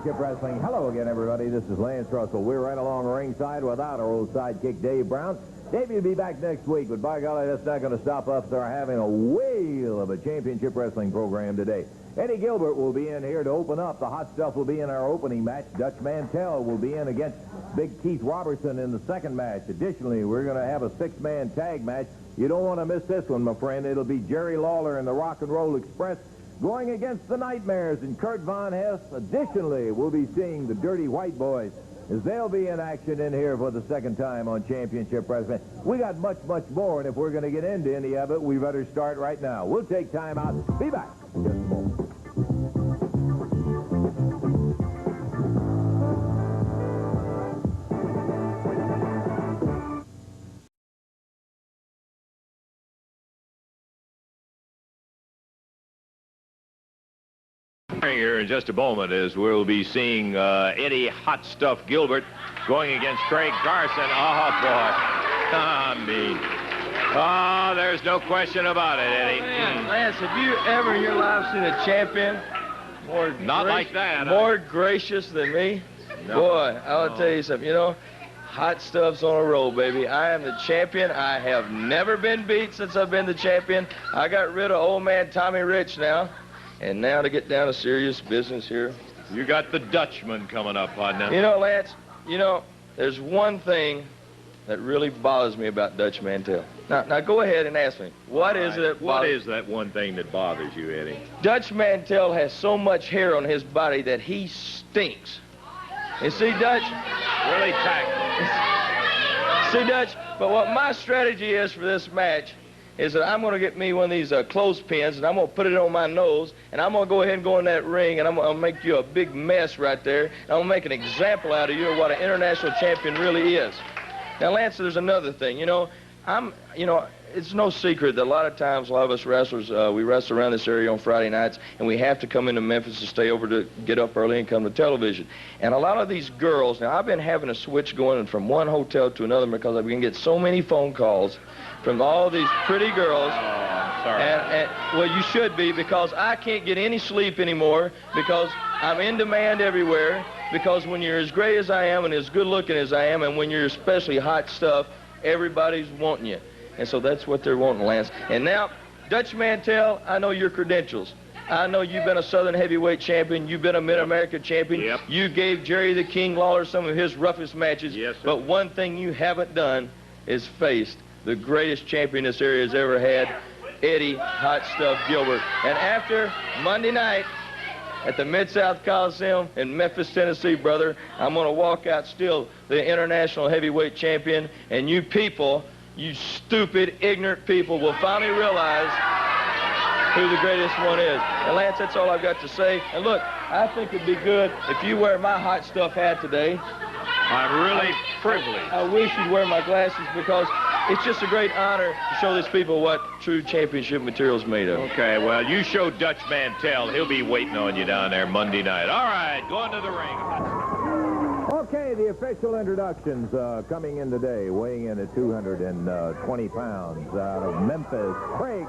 Championship Wrestling. Hello again, everybody. This is Lance Russell. We're right along ringside without our old sidekick, Dave Brown. Davey will be back next week, but by golly, that's not going to stop us. They're having a whale of a Championship Wrestling program today. Eddie Gilbert will be in here to open up. The hot stuff will be in our opening match. Dutch Mantel will be in against Big Keith Robertson in the second match. Additionally, we're going to have a six-man tag match. You don't want to miss this one, my friend. It'll be Jerry Lawler and the Rock and Roll Express going against the Nightmares and Kurt Von Hess. Additionally, we'll be seeing the Dirty White Boys as they'll be in action in here for the second time on Championship Wrestling. We got much, much more, and if we're going to get into any of it, we better start right now. We'll take time out. Be back in just a moment. Here in just a moment as we'll be seeing Eddie Hot Stuff Gilbert going against Craig Carson. Oh, boy. Ah, mean. Oh, there's no question about it, Eddie. Man, Lance, have you ever in your life seen a champion more gracious than me? No. Boy, I'll tell you something. You know, hot stuff's on a roll, baby. I am the champion. I have never been beat since I've been the champion. I got rid of old man Tommy Rich now. And now to get down to serious business here. You got the Dutchman coming up on now. You know, Lance, you know, there's one thing that really bothers me about Dutch Mantel. Now go ahead and ask me. What is that one thing that bothers you, Eddie? Dutch Mantel has so much hair on his body that he stinks. You see, Dutch? Really tactful. See, Dutch, but what my strategy is for this match is that I'm going to get me one of these clothespins, and I'm going to put it on my nose, and I'm going to go ahead and go in that ring, and I'm going to make you a big mess right there, and I'm going to make an example out of you of what an international champion really is. Now, Lance, there's another thing. You know, it's no secret that a lot of times, a lot of us wrestlers, we wrestle around this area on Friday nights, and we have to come into Memphis to stay over to get up early and come to television. And a lot of these girls, now I've been having a switch going from one hotel to another because I've been getting so many phone calls from all these pretty girls. Sorry. And well, you should be, because I can't get any sleep anymore because I'm in demand everywhere, because when you're as great as I am and as good looking as I am, and when you're especially hot stuff, everybody's wanting you. And so that's what they're wanting, Lance. And now, Dutch Mantel, I know your credentials. I know you've been a Southern heavyweight champion. You've been a Mid-America champion. Yep. You gave Jerry the King Lawler some of his roughest matches. Yes, sir. But one thing you haven't done is faced the greatest champion this area has ever had, Eddie Hot Stuff Gilbert. And after Monday night at the Mid-South Coliseum in Memphis, Tennessee, brother, I'm going to walk out still the international heavyweight champion, and you people, you stupid, ignorant people, will finally realize who the greatest one is. And Lance, that's all I've got to say. And look, I think it'd be good if you wear my hot stuff hat today. I'm really privileged. I wish you'd wear my glasses, because it's just a great honor to show these people what true championship material's made of. Okay, well, you show Dutch Mantel. He'll be waiting on you down there Monday night. All right, go into the ring. Okay, the official introductions coming in today, weighing in at 220 pounds out of Memphis, Craig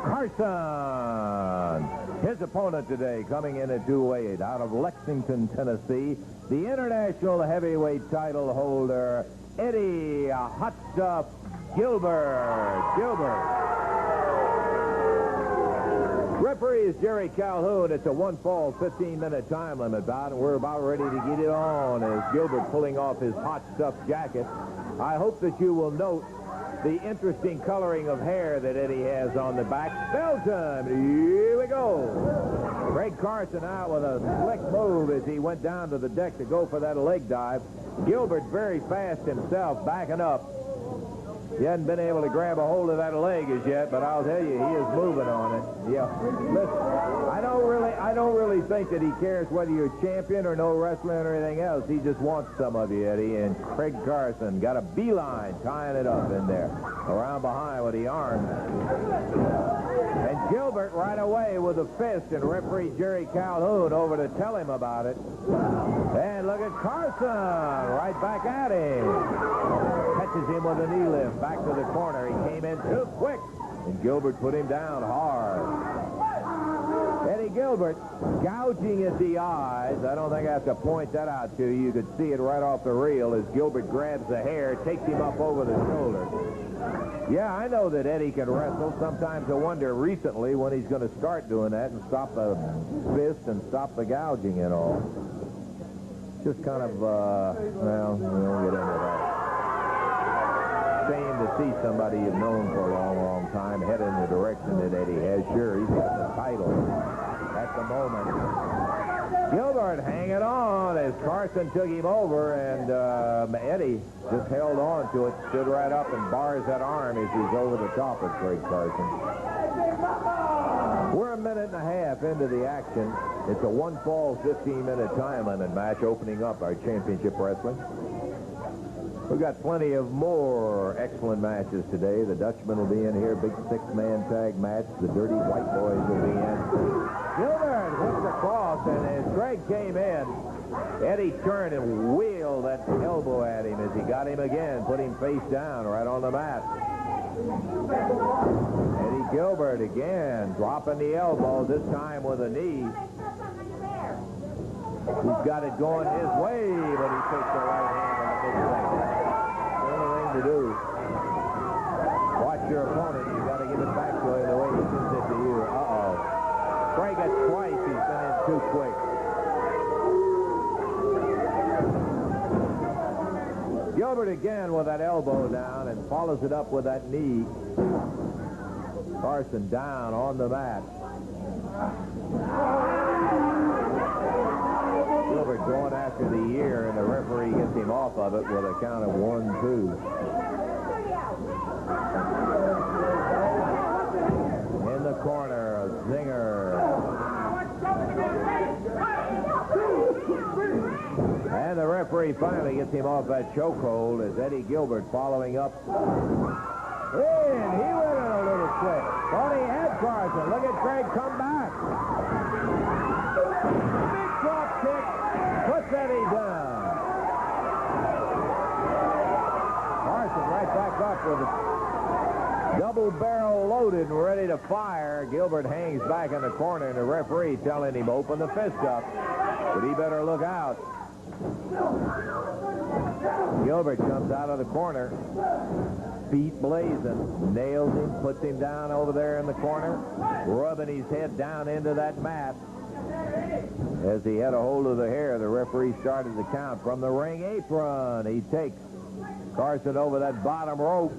Carson. His opponent today, coming in at 208 out of Lexington, Tennessee, the international heavyweight title holder, Eddie Hot Stuff Gilbert. Referee is Jerry Calhoun. It's a one-fall, 15-minute time limit bout, and we're about ready to get it on as Gilbert pulling off his hot stuff jacket. I hope that you will note the interesting coloring of hair that Eddie has on the back. Bell time. Here we go. Craig Carson out with a slick move as he went down to the deck to go for that leg dive. Gilbert very fast himself, backing up. He hasn't been able to grab a hold of that leg as yet, but I'll tell you, he is moving on it. Yeah. Listen, I don't really think that he cares whether you're champion or no wrestling or anything else. He just wants some of you, Eddie. And Craig Carson got a beeline tying it up in there, around behind with the arm. And Gilbert right away with a fist, and referee Jerry Calhoun over to tell him about it. And look at Carson right back at him. Catches him with a knee lift back to the corner. He came in too quick, and Gilbert put him down hard. Eddie Gilbert gouging at the eyes. I don't think I have to point that out to you. You could see it right off the reel as Gilbert grabs the hair, takes him up over the shoulder. Yeah, I know that Eddie can wrestle. Sometimes I wonder recently when he's going to start doing that and stop the fist and stop the gouging and all. Just kind of, well, we won't get into that. Shame to see somebody you've known for a long, long time head in the direction that Eddie has. Sure, he's got the title at the moment. Gilbert hanging on as Carson took him over, and Eddie just held on to it, stood right up and bars that arm as he's over the top of Craig Carson. We're a minute and a half into the action. It's a one-fall, 15-minute time limit match opening up our championship wrestling. We've got plenty of more excellent matches today. The Dutchman will be in here, big six-man tag match. The Dirty White Boys will be in. Gilbert hits across, and as Craig came in, Eddie turned and wheeled that elbow at him as he got him again, put him face down right on the mat. Eddie Gilbert again, dropping the elbow, this time with a knee. He's got it going his way, but he takes the right hand on the midsection. The only thing to do, watch your opponent. You got to give it back to him the way he gives it to you. Uh-oh. Craig got twice. He's been in too quick. Gilbert again with that elbow down and follows it up with that knee. Carson down on the mat. Gilbert going after the ear, and the referee gets him off of it with a count of 1-2. In the corner, a zinger. And the referee finally gets him off that chokehold as Eddie Gilbert following up. And he went in a little quick. Thought he had Carson. Look at Craig come back. Big drop kick. Puts Eddie down. Carson right back up with a double barrel loaded and ready to fire. Gilbert hangs back in the corner, and the referee telling him open the fist up. But he better look out. Gilbert comes out of the corner, feet blazing, nails him, puts him down over there in the corner, rubbing his head down into that mat. As he had a hold of the hair, the referee started the count from the ring apron. He takes Carson over that bottom rope.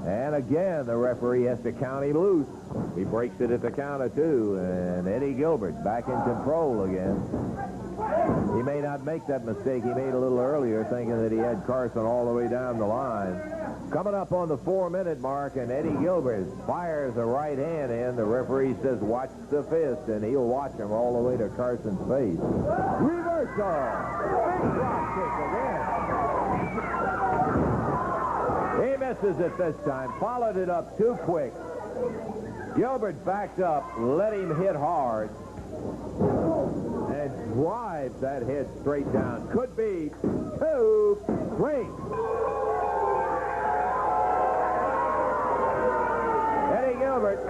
And again, the referee has to count him loose. He breaks it at the count of 2, and Eddie Gilbert back in control again. He may not make that mistake he made a little earlier, thinking that he had Carson all the way down the line. Coming up on the 4-minute mark, and Eddie Gilbert fires a right hand in. The referee says, watch the fist, and he'll watch him all the way to Carson's face. Reversal! Big drop kick again. He misses it this time. Followed it up too quick. Gilbert backed up, let him hit hard, and drives that head straight down. Could be 2, 3. Eddie Gilbert,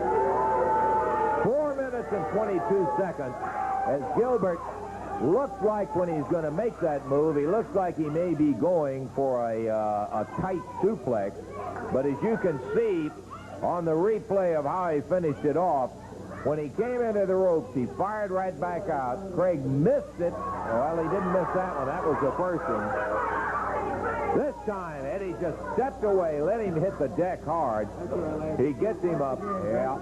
4 minutes and 22 seconds, as Gilbert looks like when he's going to make that move, he looks like he may be going for a tight suplex. But as you can see on the replay of how he finished it off, when he came into the ropes, he fired right back out. Craig missed it. Well, he didn't miss that one. That was the first one. This time, Eddie just stepped away, let him hit the deck hard. He gets him up. Yeah.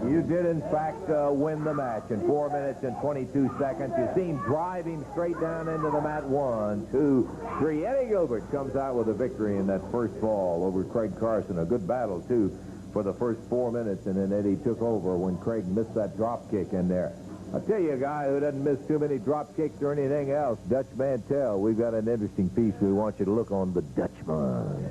You did, in fact, win the match in 4 minutes and 22 seconds. You see him drive him straight down into the mat. 1, 2, 3. Eddie Gilbert comes out with a victory in that first fall over Craig Carson. A good battle, too, for the first 4 minutes, and then Eddie took over when Craig missed that drop kick in there. I'll tell you a guy who doesn't miss too many drop kicks or anything else, Dutch Mantel. We've got an interesting piece we want you to look on the Dutchman.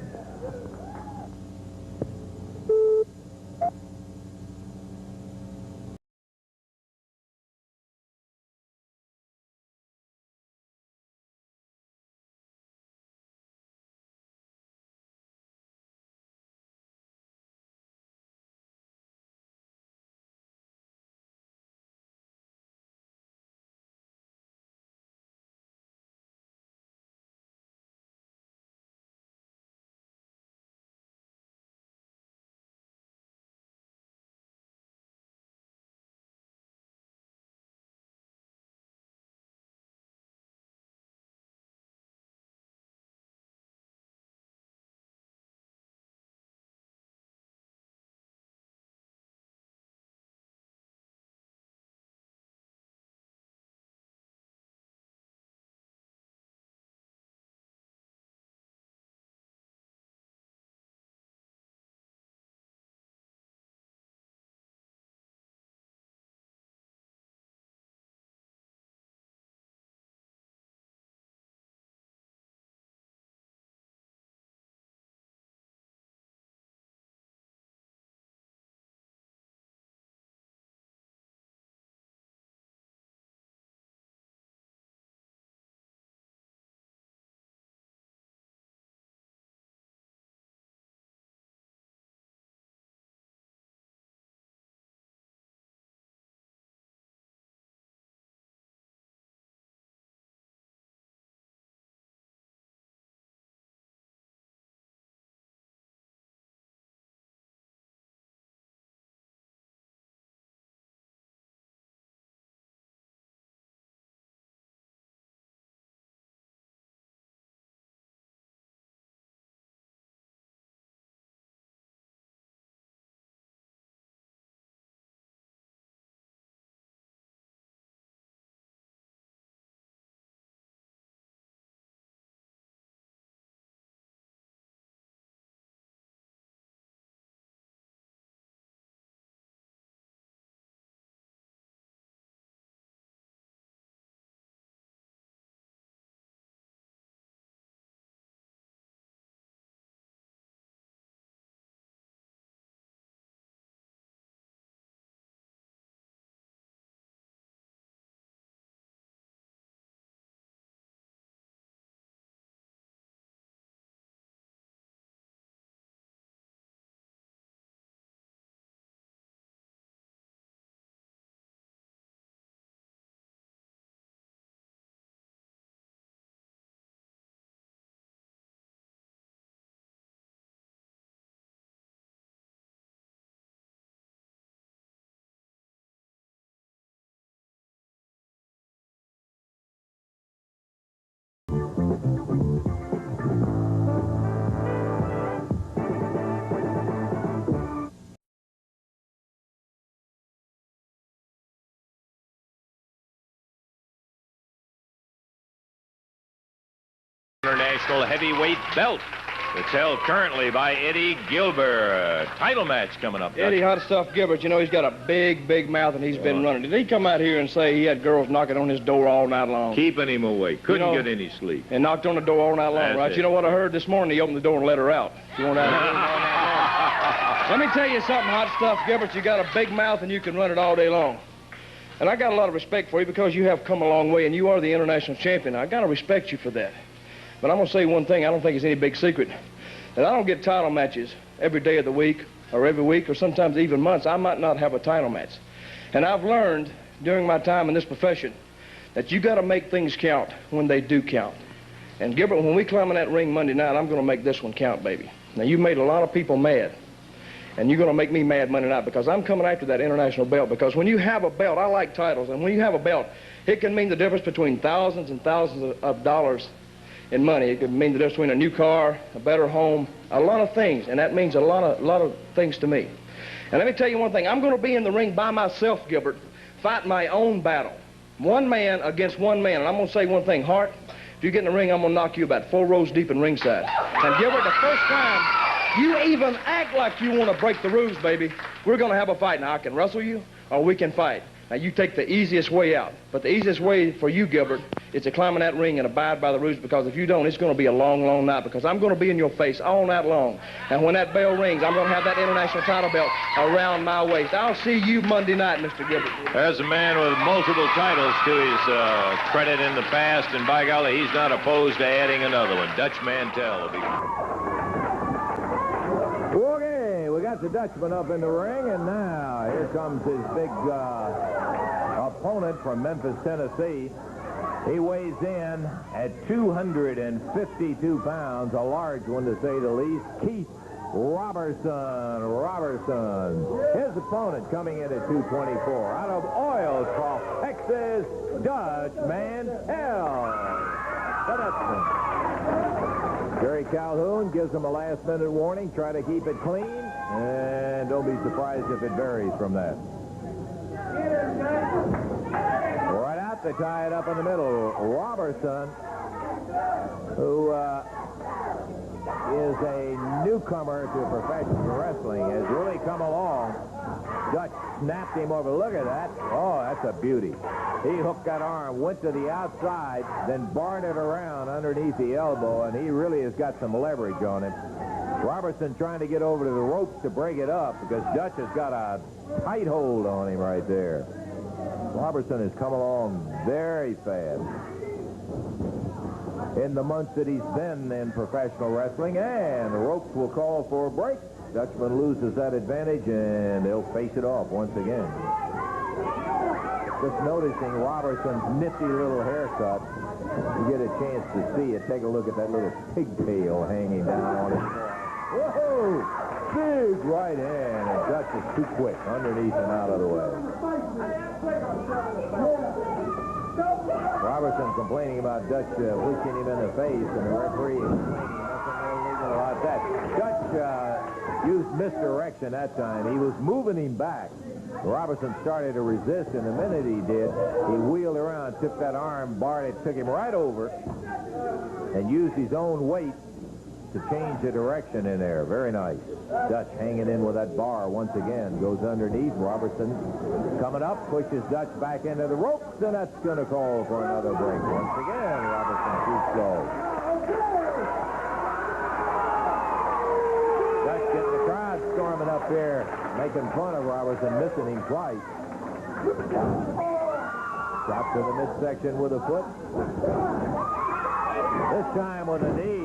International heavyweight belt. It's held currently by Eddie Gilbert. Title match coming up. Eddie Hot Stuff Gilbert, you know, he's got a big, big mouth, and he's been running. Did he come out here and say he had girls knocking on his door all night long? Keeping him away. Couldn't get any sleep. And knocked on the door all night long, That's right? it. You know what I heard this morning? He opened the door and let her out. She went out all night long. Let me tell you something, Hot Stuff Gilbert. You got a big mouth, and you can run it all day long. And I got a lot of respect for you because you have come a long way, and you are the international champion. I got to respect you for that. But I'm going to say one thing. I don't think it's any big secret. And I don't get title matches every day of the week or every week or sometimes even months. I might not have a title match. And I've learned during my time in this profession that you got to make things count when they do count. And Gilbert, when we climb in that ring Monday night, I'm going to make this one count, baby. Now, you made a lot of people mad. And you're going to make me mad Monday night because I'm coming after that international belt. Because when you have a belt, I like titles, and when you have a belt, it can mean the difference between thousands and thousands of dollars in money. It could mean the difference between a new car, a better home, a lot of things, and that means a lot of things to me. And let me tell you one thing. I'm going to be in the ring by myself, Gilbert, fighting my own battle. One man against one man. And I'm going to say one thing. Hart, if you get in the ring, I'm going to knock you about 4 rows deep in ringside. And Gilbert, the first time you even act like you want to break the rules, baby, we're going to have a fight. Now, I can wrestle you, or we can fight. Now, you take the easiest way out. But the easiest way for you, Gilbert, is to climb in that ring and abide by the rules, because if you don't, it's going to be a long, long night, because I'm going to be in your face all night long. And when that bell rings, I'm going to have that international title belt around my waist. I'll see you Monday night, Mr. Gilbert. As a man with multiple titles to his credit in the past, and by golly, he's not opposed to adding another one. Dutch Mantel will be... Okay, we got the Dutchman up in the ring, and now here comes his big opponent from Memphis, Tennessee. He weighs in at 252 pounds, a large one to say the least. Keith Robertson. His opponent coming in at 224. Out of Oilcroft, Texas, Dutch Mantel. The Dutchman. Jerry Calhoun gives him a last-minute warning. Try to keep it clean, and don't be surprised if it varies from that. Right out, they tie it up in the middle. Robertson, who is a newcomer to professional wrestling, has really come along. Dutch snapped him over. Look at that. Oh, that's a beauty. He hooked that arm, went to the outside, then barred it around underneath the elbow, and he really has got some leverage on him. Robertson trying to get over to the ropes to break it up, because Dutch has got a tight hold on him right there. Robertson has come along very fast in the months that he's been in professional wrestling, and the ropes will call for a break. Dutchman loses that advantage, and they'll face it off once again. Just noticing Robertson's nifty little haircut. You get a chance to see it. Take a look at that little pigtail hanging down on his forehead. Whoa! Big right hand, and Dutch is too quick underneath and out of the way. Robertson complaining about Dutch pushing him in the face, and the referee nothing illegal about that. Dutch used misdirection that time. He was moving him back. Robertson started to resist, and the minute he did, he wheeled around, took that arm, barred it, took him right over, and used his own weight to change the direction in there. Very nice. Dutch hanging in with that bar once again. Goes underneath. Robertson coming up, pushes Dutch back into the ropes, and that's going to call for another break. Once again, Robertson too slow. Dutch getting the crowd storming up there, making fun of Robertson, missing him twice. Drop to the midsection with a foot. This time with a knee.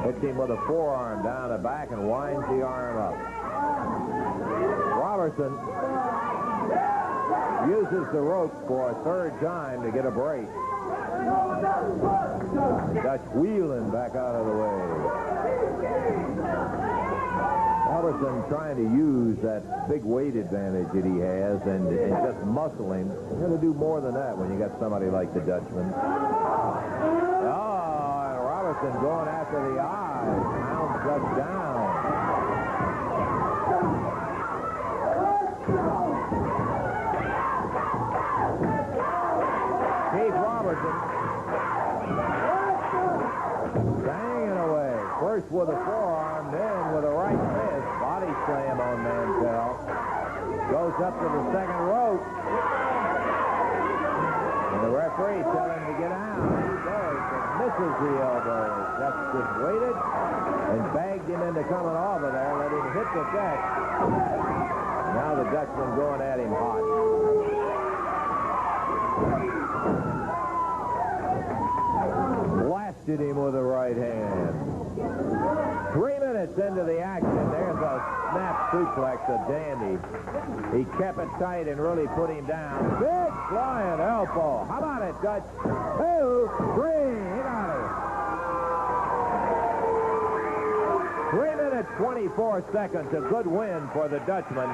Hits him with a forearm down the back and winds the arm up. Robertson uses the rope for a third time to get a break. Dutch wheeling back out of the way. Robertson trying to use that big weight advantage that he has and just muscle him. You're going to do more than that when you got somebody like the Dutchman. Robertson going after the eyes. Pounds Dutch down. Keith Robertson with a forearm, then with a right fist. Body slam on Mantel. Goes up to the second rope. And the referee telling him to get out. He does, but misses the elbow. Dutch just waited and bagged him into coming off of there. Let him hit the deck. Now the Dutchman going at him hot. Blasted him with the right hand. 3 minutes into the action, there's a snap suplex, a dandy. He kept it tight and really put him down. Big flying elbow. How about it, Dutch? 2, 3, he got it. 3 minutes, 24 seconds. A good win for the Dutchman,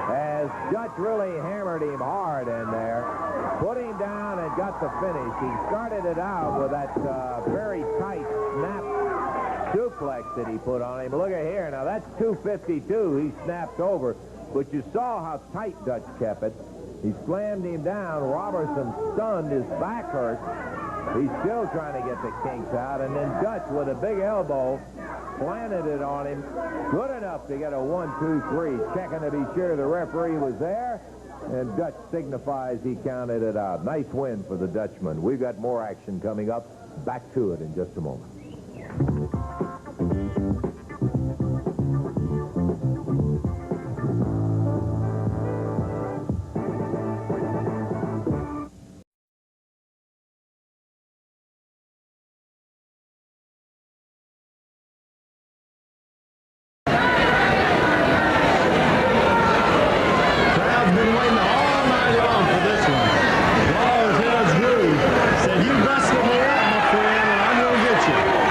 as Dutch really hammered him hard in there. Put him down and got the finish. He started it out with that very tight snap suplex that he put on him. Look at here. Now, that's 252. He snapped over. But you saw how tight Dutch kept it. He slammed him down. Robertson stunned. His back hurt. He's still trying to get the kinks out. And then Dutch, with a big elbow, planted it on him. Good enough to get a 1, 2, 3. Checking to be sure the referee was there. And Dutch signifies he counted it out. Nice win for the Dutchman. We've got more action coming up. Back to it in just a moment. Said, you wrestle me out, my friend, and I'm going to get you.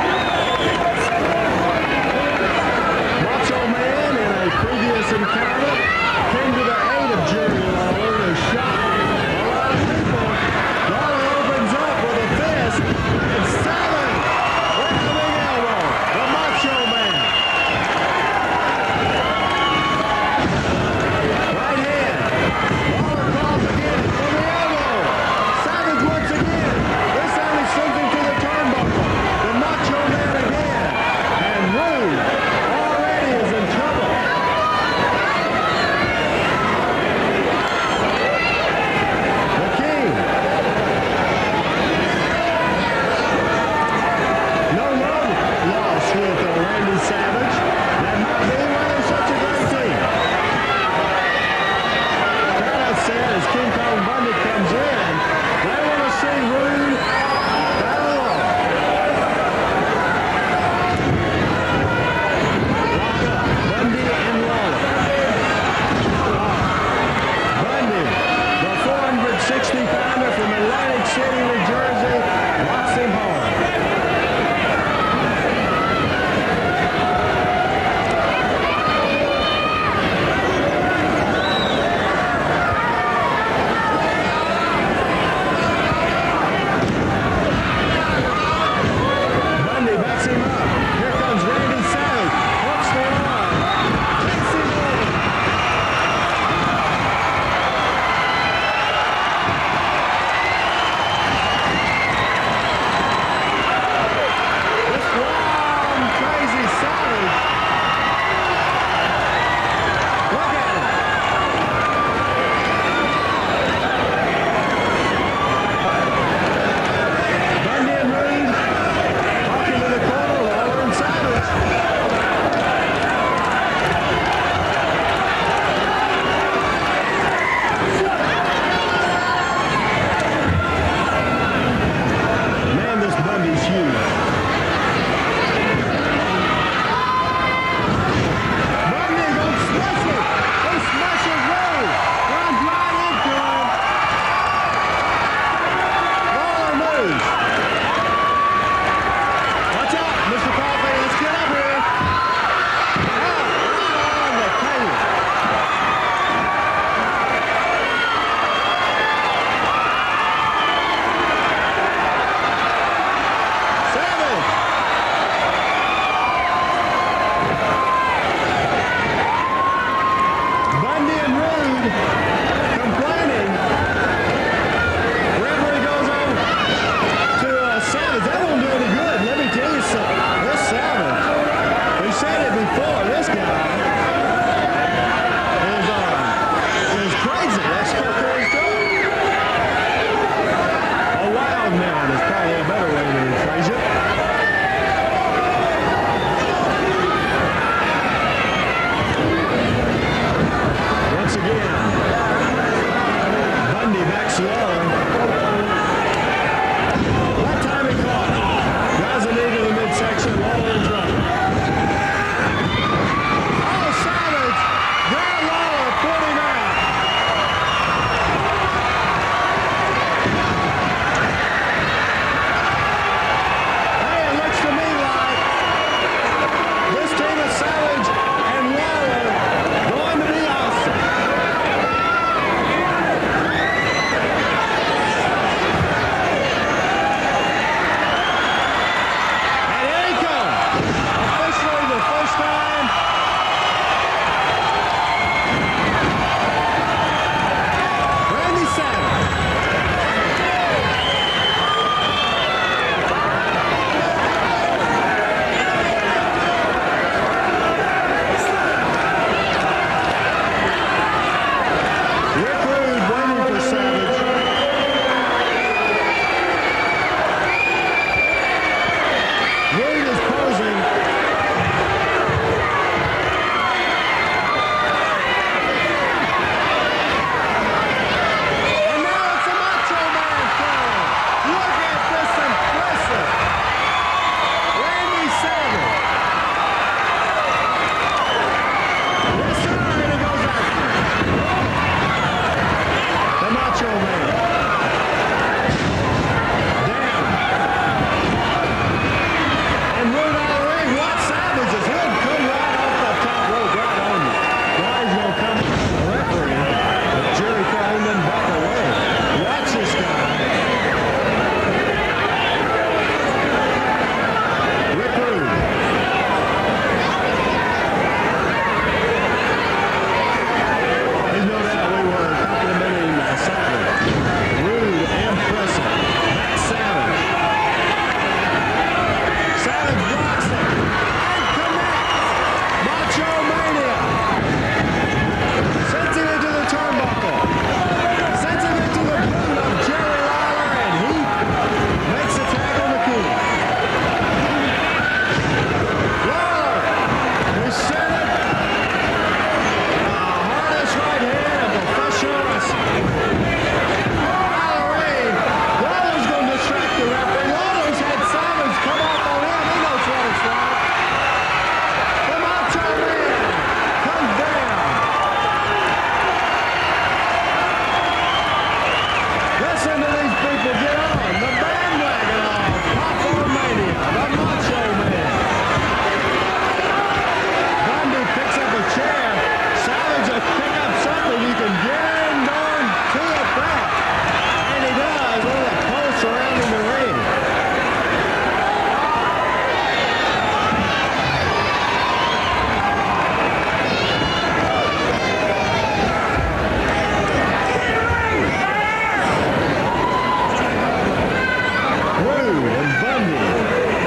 and Bundy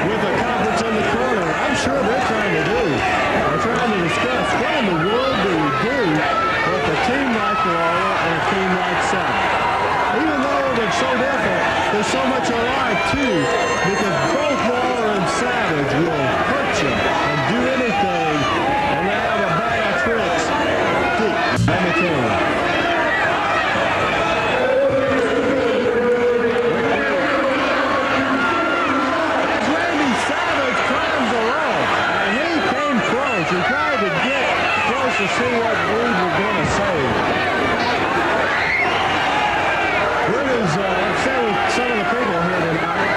with a conference in the corner. I'm sure they're trying to do. They're trying to discuss what in the world do we do with a team like Lawler and a team like Savage. Even though they're so different, there's so much alike too, because both Lawler and Savage will hurt you and do anything, and they have a bag of tricks. Let me tell you. He tried to get close to see what Rean was going to say. What is, say with some of the people here tonight.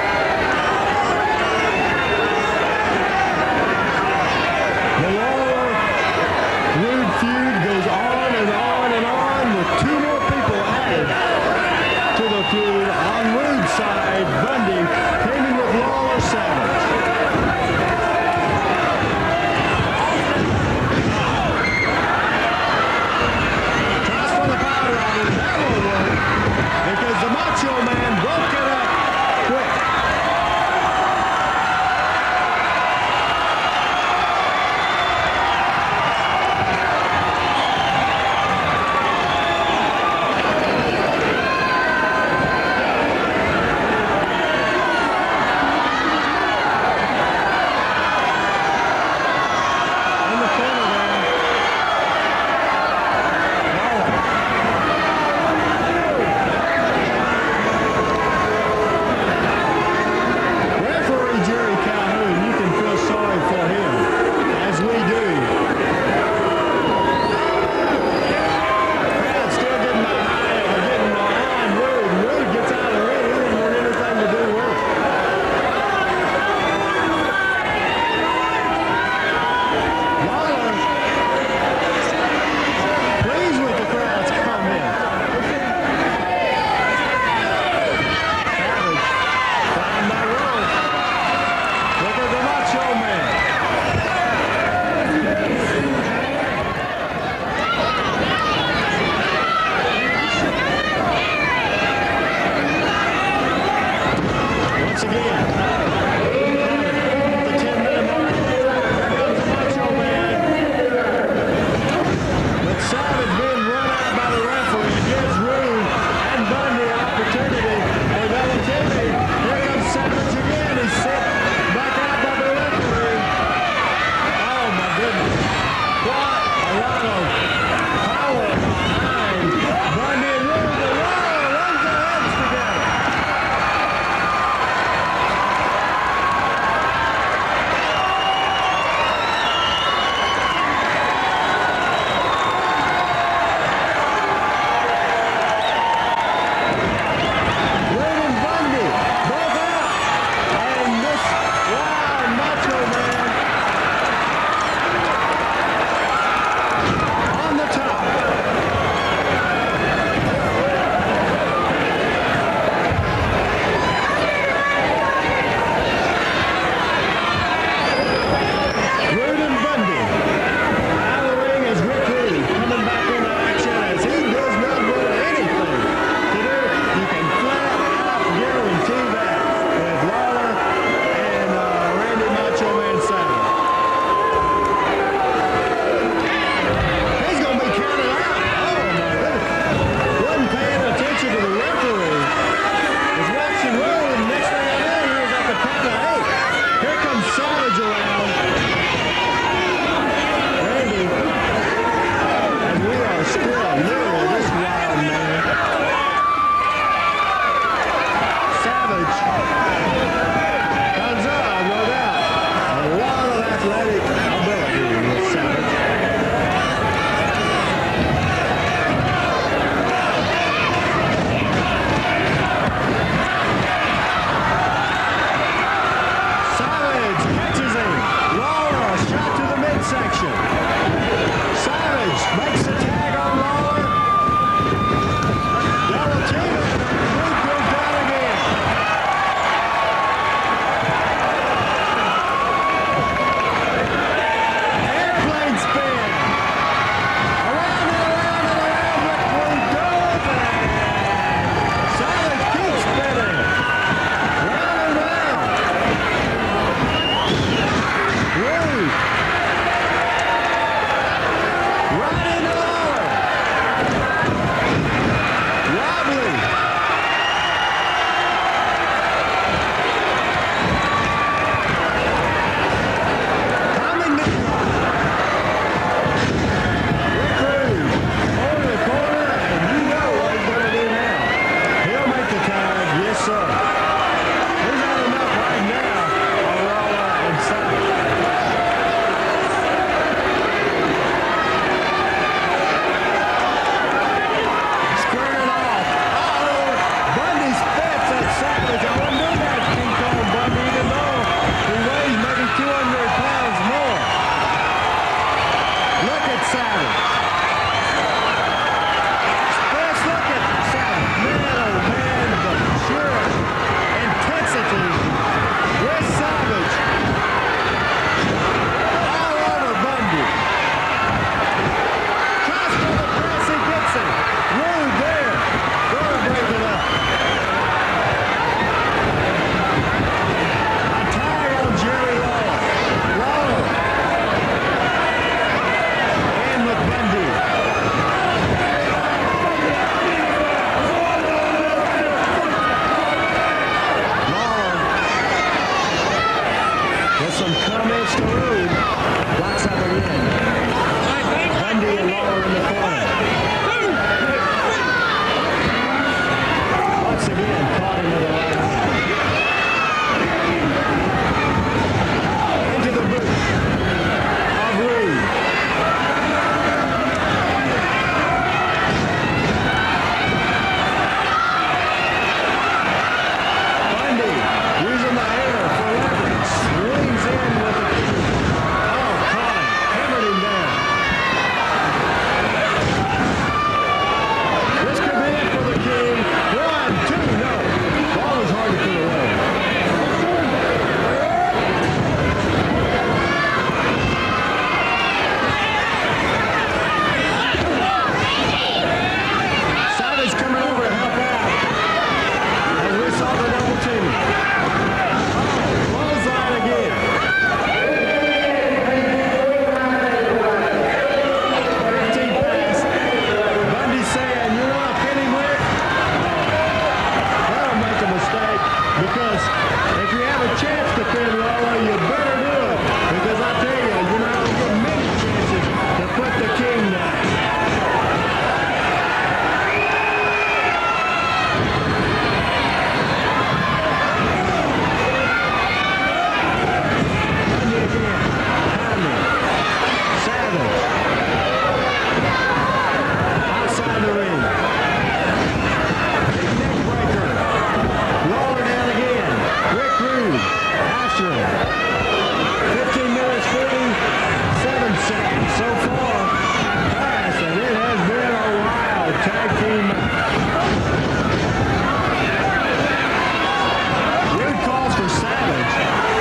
The Lawler-Rean feud goes on and on and on with two more people added to the feud. On Rean's side, Bundy came in with Lawler Savage. Because the Macho Man broke it up quick. In the corner there. to Rude. Blocks out the Rean. Bundy and Lawler in the corner. Once again, caught him with the right arm. Into the boot of Rean. Bundy using the air for leverage. Swings in with the kick. Oh, caught him. Hammered him down. This could be it for the King. 1, 2, no. Ball is hard to put away. Savage coming over to help out. As we saw the double team. Clothesline again. 15 pass. Bundy saying, you want to pin him with? That'll make a mistake, because if you have a chance to pin Lawler, you better do it. Because I tell you, you're not going to get many chances to put the King down. Bundy again. Pounding. Savage. Outside the ring. Big neck breaker. Lawler down again. Rick Rude. Asher. 15 minutes, 47 seconds so far. Pass, and it has been a wild tag team match. Rude calls for Savage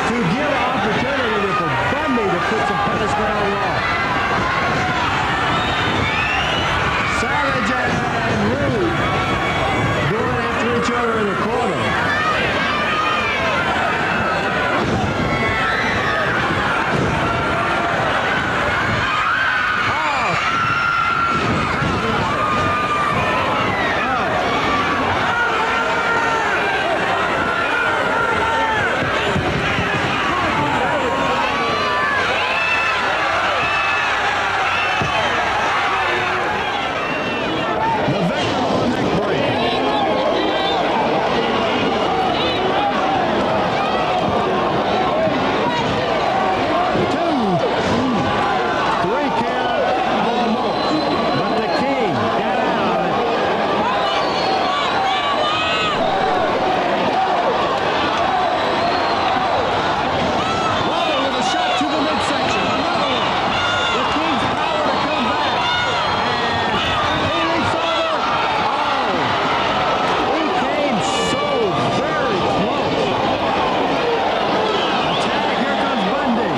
to give an opportunity for Bundy to put some punishment on Lawler. Savage and Rude going after each other in the corner. The victim of the neck break. 2, 3 count almost, but the King got out of it. Lawler with a shot to the midsection. Another one. The King's power to come back. And he leaps over. Oh, he came so very close. Attack, here comes Bundy.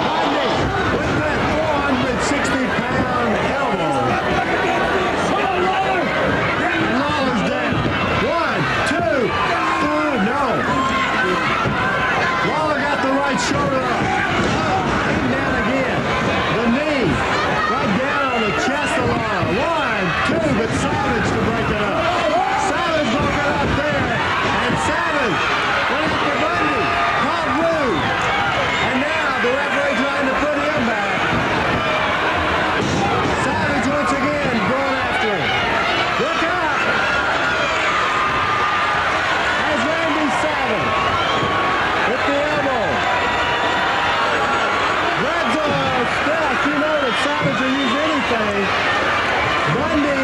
Bundy with that 460-pound elbow. And Lawler's down. 1, 2, 3, no. Lawler got the right shoulder up. Came down again. The knee right down on the chest of Lawler. 1, 2, but Savage to break it up. Savage broke it up there. And Savage went after Bundy. Caught Rude. And now the referee trying to put him back. Savage once again going after him. Look out! As Randy Savage with the elbow. Red zone stuff. You know that Savage will use anything. Bundy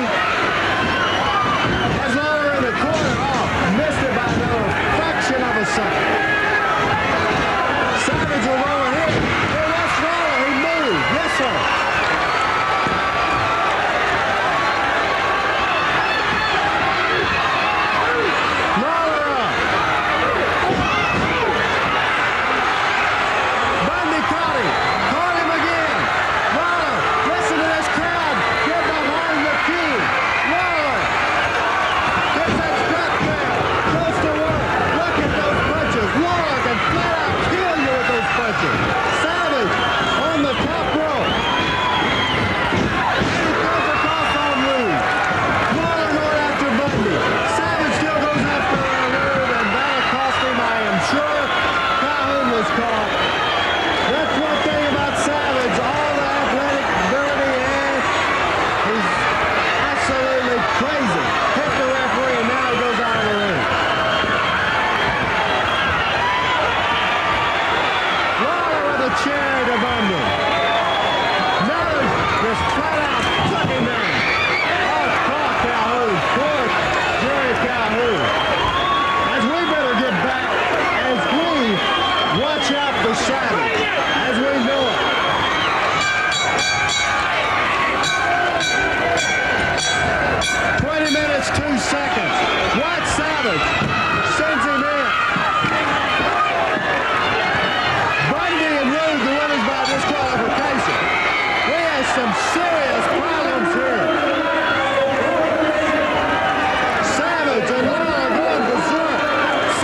to Bundy. Miller just flat out took him down. Oh, poor Calhoun. Poor Jerry Calhoun. As we better get back, as we watch out for Savage, as we know it. Minutes, 2 seconds. White Savage sends him in. Bundy and Rude, the winners by disqualification. We have some serious problems here. Savage and Lawler going berserk.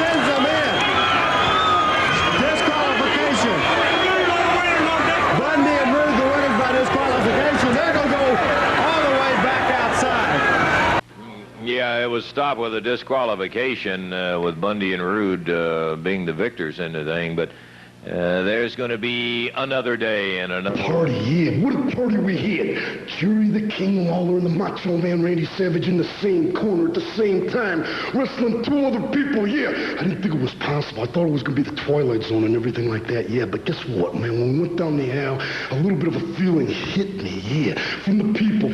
Sends them in. Disqualification. Bundy and Rude, the winners by disqualification. They're going to go all the way back outside. Yeah, it was stopped with a disqualification with Bundy and Rude being the victors in the thing, but there's going to be another day and another party. Yeah, what a party we had. Jerry the King Lawler and the Macho Man Randy Savage in the same corner at the same time, wrestling 2 other people. Yeah, I didn't think it was possible. I thought it was going to be the Twilight Zone and everything like that. Yeah, but guess what, man? When we went down the aisle, a little bit of a feeling hit me. Yeah, from the people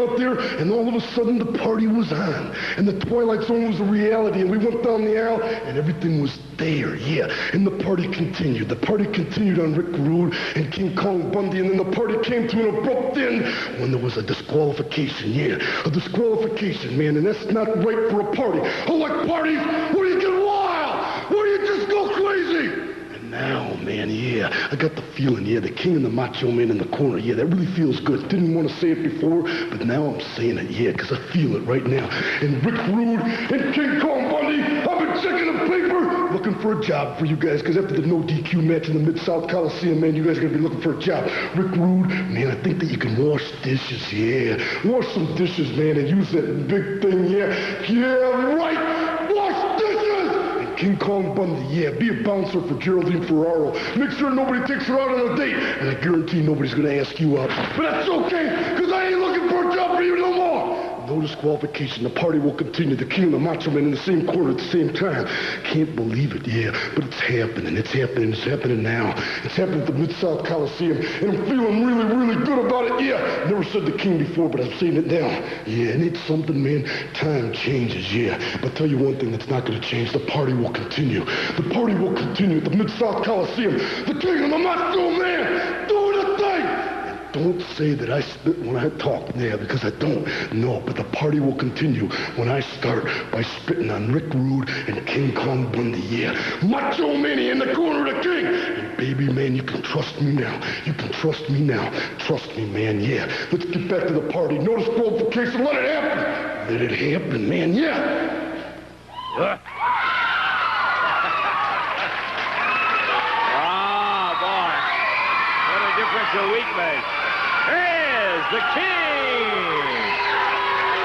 out there, and all of a sudden the party was on, and the Twilight Zone was a reality, and we went down the aisle, and everything was there. Yeah, and the party continued. The party continued on Rick Rude and King Kong Bundy, and then the party came to an abrupt end when there was a disqualification. Yeah, a disqualification, man, and that's not right for a party. I like parties where you get wild, where you just go crazy. And now, man, yeah, I got the feeling, yeah, the King and the Macho Man in the corner, yeah, that really feels good. Didn't want to say it before, but now I'm saying it, yeah, because I feel it right now. And Rick Rude and King Kong Bundy, I've been checking the paper, looking for a job for you guys, because after the no DQ match in the Mid-South Coliseum, man, you guys are going to be looking for a job. Rick Rude, man, I think that you can wash dishes, yeah. Wash some dishes, man, and use that big thing, yeah. Yeah, right, wash dishes! And King Kong Bundy, yeah, be a bouncer for Geraldine Ferraro. Make sure nobody takes her out on a date, and I guarantee nobody's going to ask you out. But that's okay, because I ain't looking for a job for you no more. No disqualification. The party will continue. The King and the Macho Man in the same corner at the same time. Can't believe it, yeah. But it's happening. It's happening. It's happening now. It's happening at the Mid-South Coliseum. And I'm feeling really, really good about it, yeah. Never said the King before, but I'm saying it now. Yeah, and it's something, man. Time changes, yeah. But I'll tell you one thing that's not going to change. The party will continue. The party will continue at the Mid-South Coliseum. The King and the Macho Man doing the thing. Don't say that I spit when I talk, yeah, because I don't. No, but the party will continue when I start by spitting on Rick Rude and King Kong Bundy, yeah. Macho Mania in the corner of the King. And baby, man, you can trust me now. You can trust me now. Trust me, man, yeah. Let's get back to the party. No disqualification. Let it happen. Let it happen, man, yeah. Oh, boy. What a difference a week makes. Here's the King.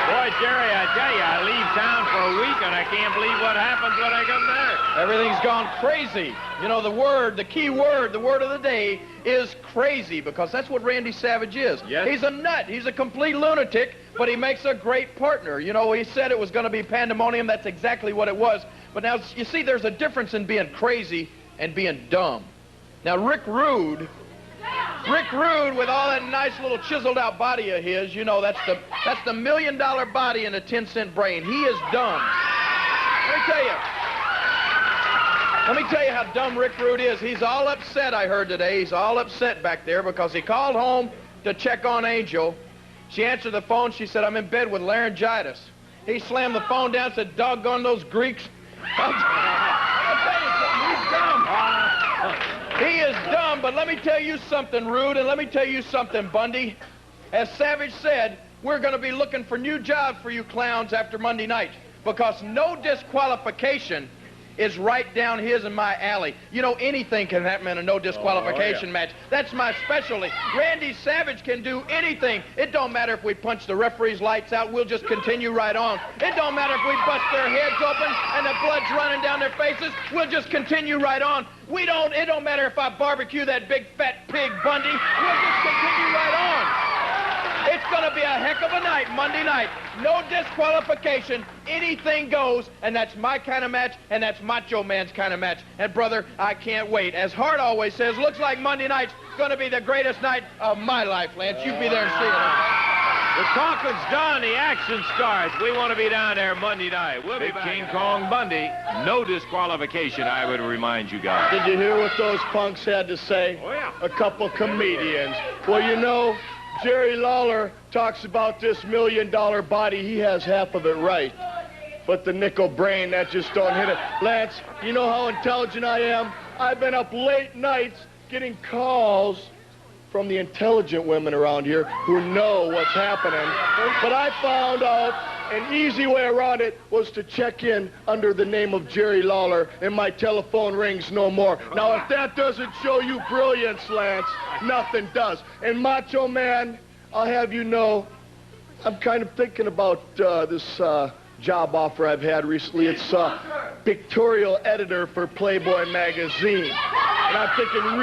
Boy, Jerry, I tell you, I leave town for a week, and I can't believe what happens when I come back. Everything's gone crazy. You know, the key word, the word of the day is crazy, because that's what Randy Savage is. Yes. He's a nut. He's a complete lunatic, but he makes a great partner. You know, he said it was going to be pandemonium. That's exactly what it was. But now, you see, there's a difference in being crazy and being dumb. Now, Rick Rude, with all that nice little chiseled out body of his, you know, that's the $1 million body and a 10-cent brain. He is dumb. Let me tell you how dumb Rick Rude is. He's all upset, I heard today. He's all upset back there because he called home to check on Angel. She answered the phone. She said, I'm in bed with laryngitis. He slammed the phone down and said, doggone those Greeks. I'll tell you something, he's dumb. He is dumb, but let me tell you something, Rude, and let me tell you something, Bundy. As Savage said, we're going to be looking for new jobs for you clowns after Monday night, because no disqualification is right down his and my alley. You know, anything can happen in a no disqualification match. That's my specialty. Randy Savage can do anything. It don't matter if we punch the referee's lights out. We'll just continue right on. It don't matter if we bust their heads open and the blood's running down their faces. We'll just continue right on. It don't matter if I barbecue that big fat pig, Bundy. We'll just continue right on. It's going to be a heck of a night Monday night. No disqualification. Anything goes, and that's my kind of match, and that's Macho Man's kind of match. And, brother, I can't wait. As Hart always says, looks like Monday night's going to be the greatest night of my life, Lance. You be there and see it. The talking's done. The action starts. We want to be down there Monday night. We'll be back. King Kong Bundy. No disqualification, I would remind you guys. Did you hear what those punks had to say? Oh, yeah. A couple comedians. Well, you know, Jerry Lawler talks about this $1 million body. He has half of it right. But the nickel brain, that just don't hit it. Lance, you know how intelligent I am? I've been up late nights getting calls from the intelligent women around here who know what's happening. But I found out an easy way around it was to check in under the name of Jerry Lawler, and my telephone rings no more. Now, if that doesn't show you brilliance, Lance, nothing does. And Macho Man, I'll have you know, I'm kind of thinking about this job offer I've had recently. It's pictorial editor for Playboy magazine. And I'm thinking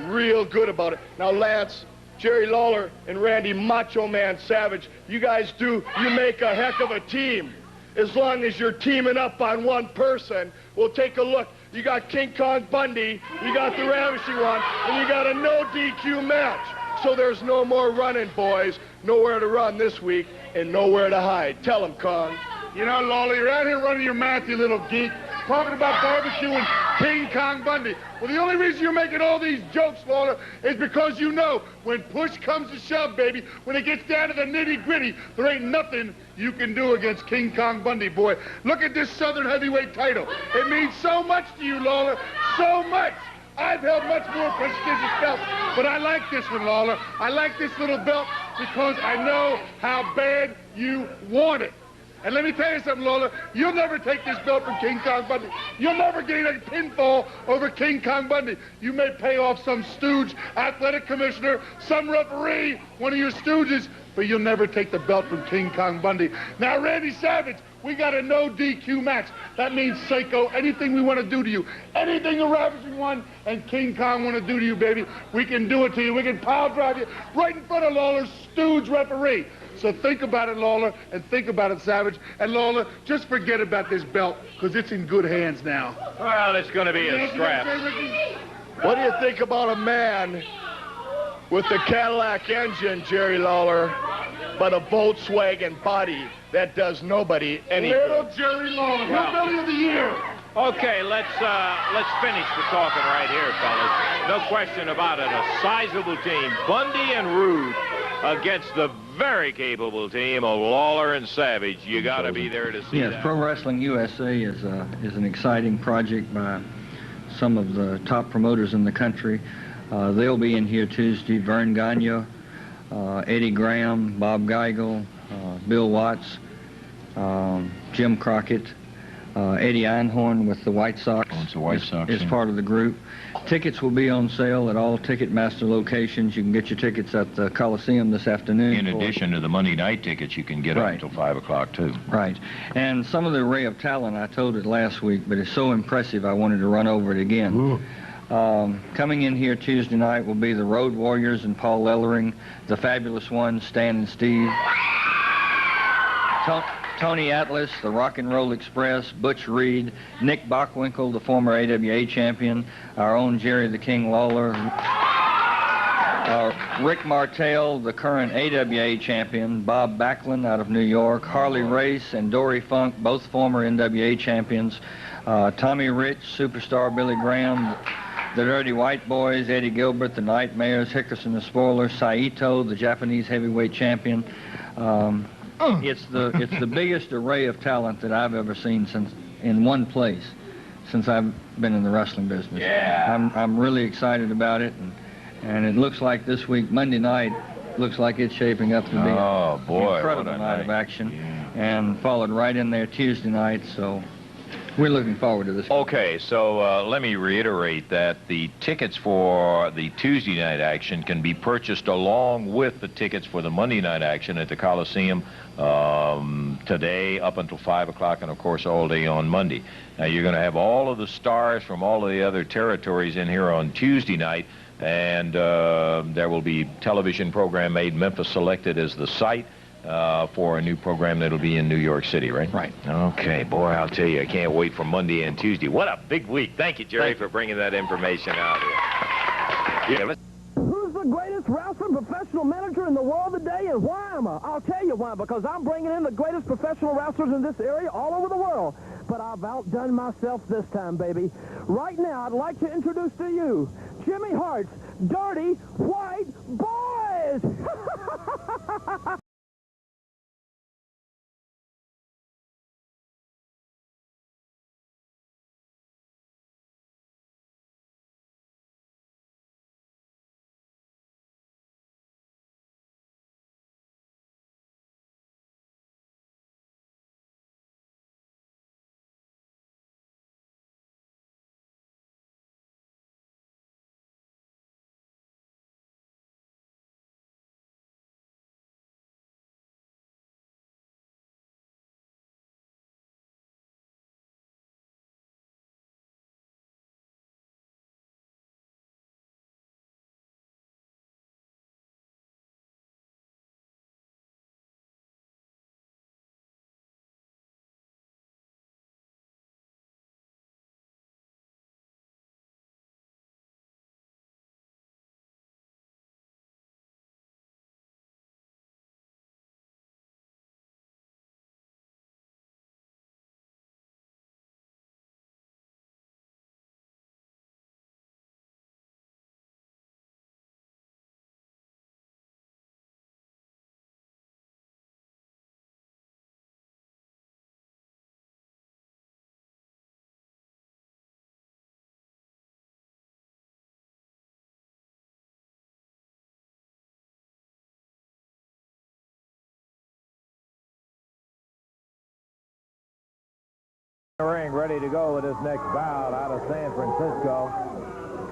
real good about it. Now, Lance, Jerry Lawler and Randy Macho Man Savage, you guys you make a heck of a team. As long as you're teaming up on one person, we'll take a look. You got King Kong Bundy, you got the Ravishing One, and you got a no DQ match. So there's no more running, boys. Nowhere to run this week and nowhere to hide. Tell them, Kong. You know, Lawler, you're out here running your mouth, you little geek, talking about barbecuing King Kong Bundy. Well, the only reason you're making all these jokes, Lawler, is because you know when push comes to shove, baby, when it gets down to the nitty-gritty, there ain't nothing you can do against King Kong Bundy, boy. Look at this Southern heavyweight title. It means so much to you, Lawler, so much. I've held much more prestigious belts, but I like this one, Lawler. I like this little belt because I know how bad you want it. And let me tell you something, Lawler, you'll never take this belt from King Kong Bundy. You'll never gain a pinfall over King Kong Bundy. You may pay off some stooge, athletic commissioner, some referee, one of your stooges, but you'll never take the belt from King Kong Bundy. Now, Randy Savage, we got a no DQ match. That means, Seiko, anything we want to do to you, anything the Ravishing One and King Kong want to do to you, baby, we can do it to you. We can pile drive you right in front of Lawler's stooge referee. So think about it, Lawler, and think about it, Savage. And Lawler, just forget about this belt, because it's in good hands now. Well, it's going to be a scrap. What do you think about a man with the Cadillac engine, Jerry Lawler, but a Volkswagen body that does nobody any good? Little Jerry Lawler, Hillbilly of the Year. Okay, let's finish the talking right here, fellas. No question about it. A sizable team, Bundy and Rude, against the very capable team of Lawler and Savage. You got to be there to see that. Yes, Pro Wrestling USA is an exciting project by some of the top promoters in the country. They'll be in here Tuesday. Vern Gagne, Eddie Graham, Bob Geigel, Bill Watts, Jim Crockett, Eddie Einhorn with the White Sox, is part of the group. Tickets will be on sale at all Ticketmaster locations. You can get your tickets at the Coliseum this afternoon. In addition to the Monday night tickets, you can get them until 5 o'clock, too. Right. And some of the array of talent, I told it last week, but it's so impressive I wanted to run over it again. Coming in here Tuesday night will be the Road Warriors and Paul Ellering, the Fabulous Ones, Stan and Steve, Tony Atlas, the Rock and Roll Express, Butch Reed, Nick Bockwinkel, the former AWA champion, our own Jerry the King Lawler, Rick Martel, the current AWA champion, Bob Backlund out of New York, Harley Race and Dory Funk, both former NWA champions, Tommy Rich, Superstar Billy Graham, the Dirty White Boys, Eddie Gilbert, the Nightmares, Hickerson the Spoiler, Saito, the Japanese heavyweight champion. It's the biggest array of talent that I've ever seen in one place since I've been in the wrestling business. Yeah. I'm really excited about it, and it looks like this week, Monday night, looks like it's shaping up to be an incredible night of action, and followed right in there Tuesday night, so we're looking forward to this. Okay, so let me reiterate that the tickets for the Tuesday night action can be purchased along with the tickets for the Monday night action at the Coliseum today up until 5 o'clock, and of course all day on Monday. Now you're going to have all of the stars from all of the other territories in here on Tuesday night, And there will be television program made. Memphis selected as the site for a new program that'll be in New York City, right? Right. Okay, boy, I'll tell you, I can't wait for Monday and Tuesday. What a big week. Thank you, Jerry, for bringing that information out here. Yeah, Who's the greatest wrestler professional manager in the world today, and why am I? I'll tell you why, because I'm bringing in the greatest professional wrestlers in this area all over the world. But I've outdone myself this time, baby. Right now, I'd like to introduce to you Jimmy Hart's Dirty White Boys! Ring ready to go with his next bout out of San Francisco.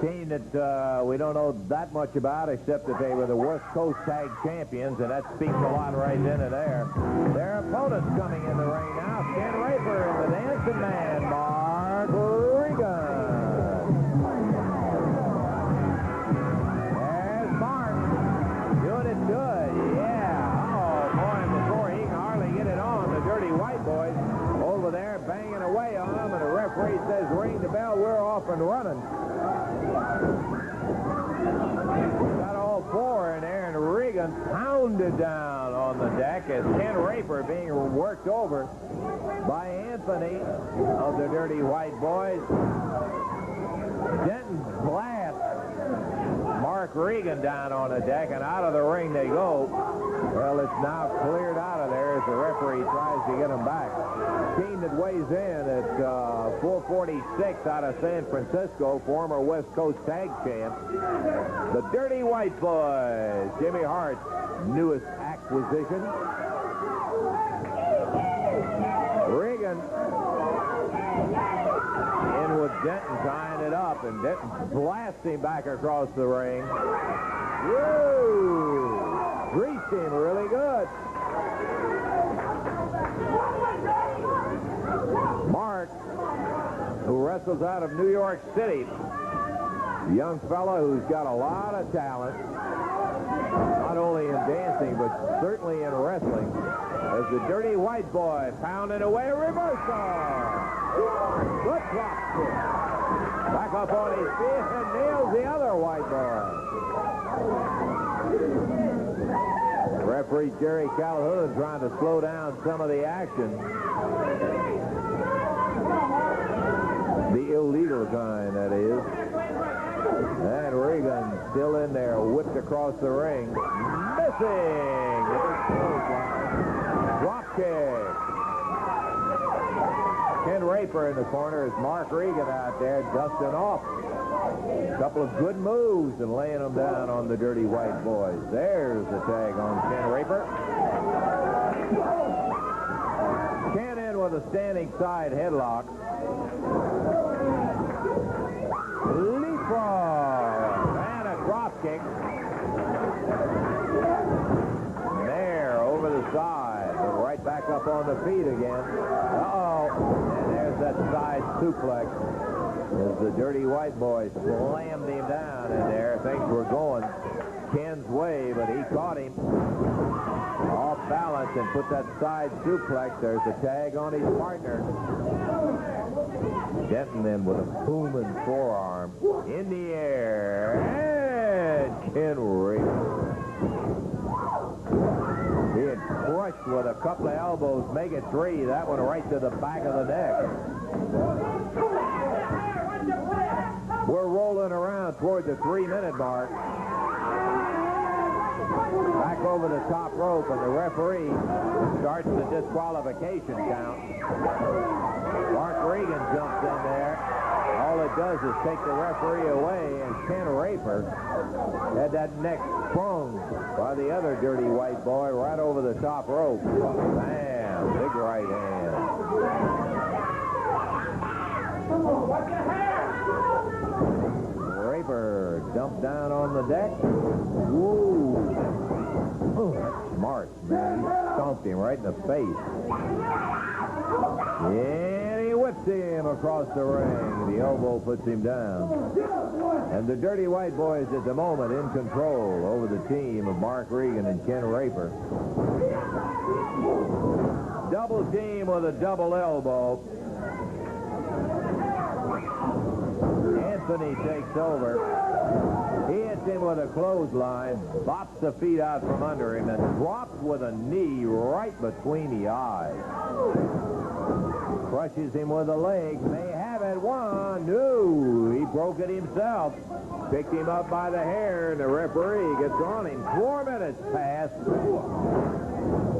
Team that we don't know that much about, except that they were the West Coast Tag Champions, and that speaks a lot right then and there. Their opponents coming in the ring now, Ken Raper and the Dancing Man, Mark Regan. There's Mark, doing it good, yeah. Oh boy, before he can hardly get it on, the Dirty White Boys over there banging away on him, and the referee says, ring the bell, we're off and running. Got all four in there, and Regan pounded down on the deck as Ken Raper being worked over by Anthony of the Dirty White Boys. Denton blasts Mark Regan down on the deck, and out of the ring they go. Well, it's now cleared out of there as the referee tries to get him back. Team that weighs in at 446 out of San Francisco, former West Coast Tag Champs, the Dirty White Boys. Jimmy Hart's newest acquisition. Regan in with Denton tying it up, and Denton blasting back across the ring. Woo! Greased him really good. Mark, who wrestles out of New York City, a young fella who's got a lot of talent, not only in dancing, but certainly in wrestling, as the Dirty White Boy pounding away, reversal. Good drop kick. Back up on his feet and nails the other White Boy. Referee Jerry Calhoun trying to slow down some of the action. The illegal kind, that is. And Regan still in there, whipped across the ring. Missing! Drop kick. Ken Raper in the corner as Mark Regan out there dusting off. A couple of good moves and laying them down on the Dirty White Boys. There's the tag on Ken Raper. Ken in with a standing side headlock. Leapfrog and a drop kick. There, over the side, but right back up on the feet again. Uh-oh, and there's that side suplex as the Dirty White Boys slammed him down in there. Things caught him off balance and put that side suplex. There's a tag on his partner. Denton then with a booming forearm in the air. And Ken Rean. He had crushed with a couple of elbows, make it 3. That one right to the back of the neck. We're rolling around toward the 3-minute mark. Back over the top rope, and the referee starts the disqualification count. Mark Regan jumps in there. All it does is take the referee away, and Ken Raper had that neck sprung by the other dirty white boy right over the top rope. Bam! Big right hand. Raper dumped down on the deck. Woo! Oh, that's smart, man. He stomped him right in the face. And he whips him across the ring. The elbow puts him down. And the Dirty White Boys at the moment in control over the team of Mark Regan and Ken Raper. Double team with a double elbow. Anthony takes over. He hits him with a clothesline, bops the feet out from under him, and drops with a knee right between the eyes. Crushes him with a leg. May have it. 1. No, he broke it himself. Picked him up by the hair, and the referee gets on him. 4 minutes pass.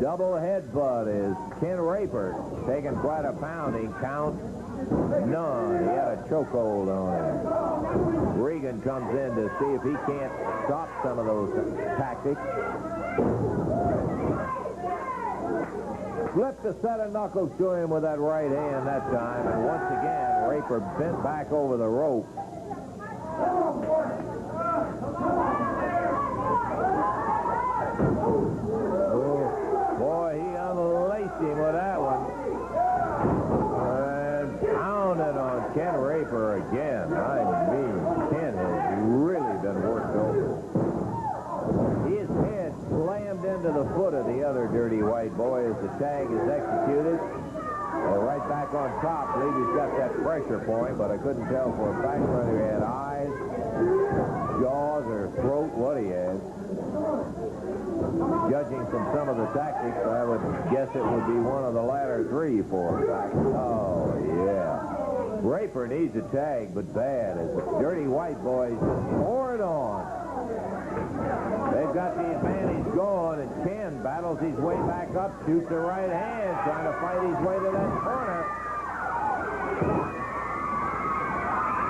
Double headbutt is Ken Raper taking quite a pounding. Count none. He had a chokehold on him. Regan comes in to see if he can't stop some of those tactics. Flipped a set of knuckles to him with that right hand that time, and once again, Raper bent back over the rope. Oh, boy, he unlaced him with that one. And pounded on Ken Raper again. I mean, Ken has really been worked over. His head slammed into the foot of the other dirty white boy as the tag is executed. Right back on top. I believe he's got that pressure point, but I couldn't tell for a fact whether he had eyes, jaws, or throat, what he had. Judging from some of the tactics, I would guess it would be one of the latter 3 for a fact. Oh, yeah. Raper needs a tag, but bad as the dirty white boys just pour it on. They've got the advantage going, and Ken battles his way back up, shoots a right hand, trying to fight his way to that corner.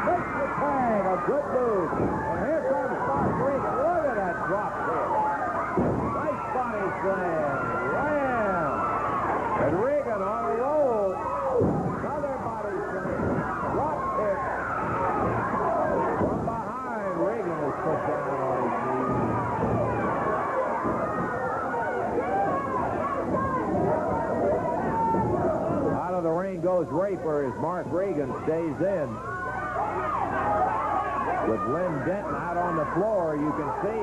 Makes the tag, a good move. And here comes Mark Regan. Look at that drop kick. Nice body slam. Ram. And Regan on a roll. Another body slam. Drop kick. From behind, Regan is put down on his knees. Out of the ring goes Raper as Mark Regan stays in. With Lynn Denton out on the floor, you can see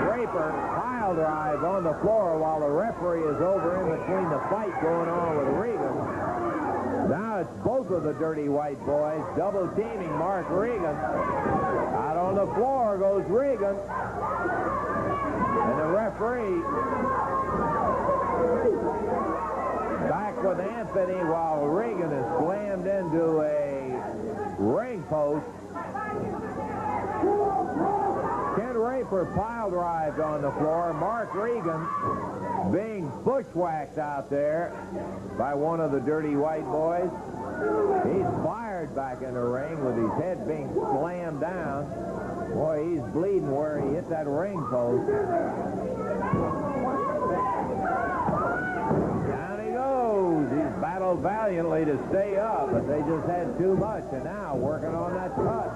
Raper pile drive on the floor while the referee is over in between the fight going on with Regan. Now it's both of the dirty white boys double teaming Mark Regan. Out on the floor goes Regan. And the referee back with Anthony while Regan is slammed into a ring post. Ken Raper pile drived on the floor. Mark Regan being bushwhacked out there by one of the dirty white boys. He's fired back in the ring with his head being slammed down. Boy, he's bleeding where he hit that ring post. Down he goes. He's battled valiantly to stay up, but they just had too much, and now working on that cut.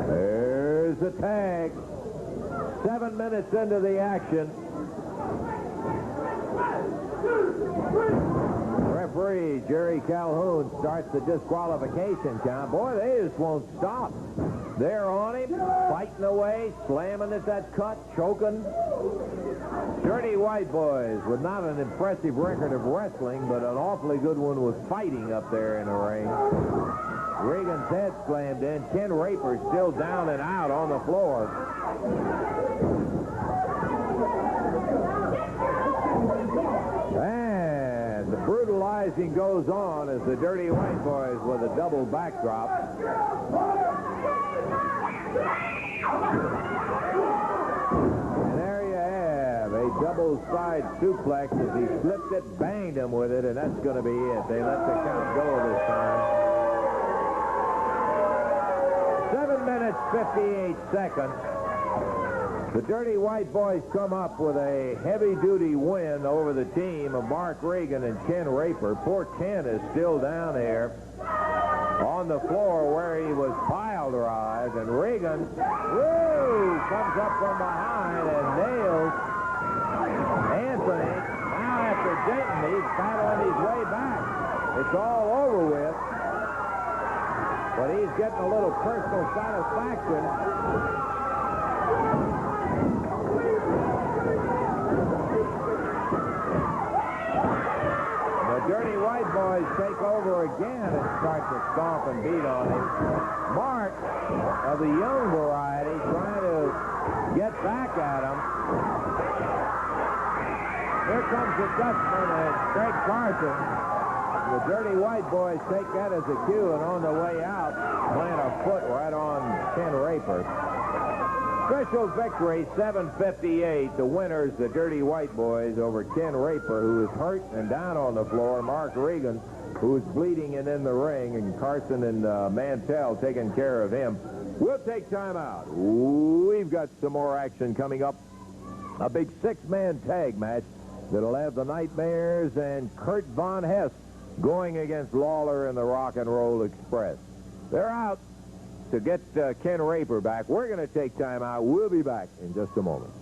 There's the tag. 7 minutes into the action. Referee Jerry Calhoun starts the disqualification count. Boy, they just won't stop. They're on him, fighting away, slamming at that cut, choking. Dirty White Boys with not an impressive record of wrestling, but an awfully good one with fighting up there in the ring. Regan's head slammed in. Ken Raper's still down and out on the floor. And the brutalizing goes on as the Dirty White Boys with a double backdrop. And there you have a double side suplex as he flipped it, banged him with it, and that's going to be it. They let the count go this time. 7 minutes, 58 seconds. The Dirty White Boys come up with a heavy-duty win over the team of Mark Regan and Ken Raper. Poor Ken is still down there on the floor where he was pile-drived, and Regan, comes up from behind and nails Anthony. Now after Denton, he's battling his way back. It's all over with, but he's getting a little personal satisfaction. Dirty White Boys take over again and start to stomp and beat on him. Mark, of the young variety, trying to get back at him. Here comes the Dutchman and Craig Carson. The Dirty White Boys take that as a cue, and on the way out, plant a foot right on Ken Raper. Special victory, 7:58. The winners, the Dirty White Boys, over Ken Raper, who is hurt and down on the floor. Mark Regan, who's bleeding and in the ring, and Carson and Mantel taking care of him. We'll take time out. We've got some more action coming up. A big 6-man tag match that'll have the Nightmares and Kurt Von Hess going against Lawler and the Rock and Roll Express. They're out to get Ken Raper back. We're going to take time out. We'll be back in just a moment.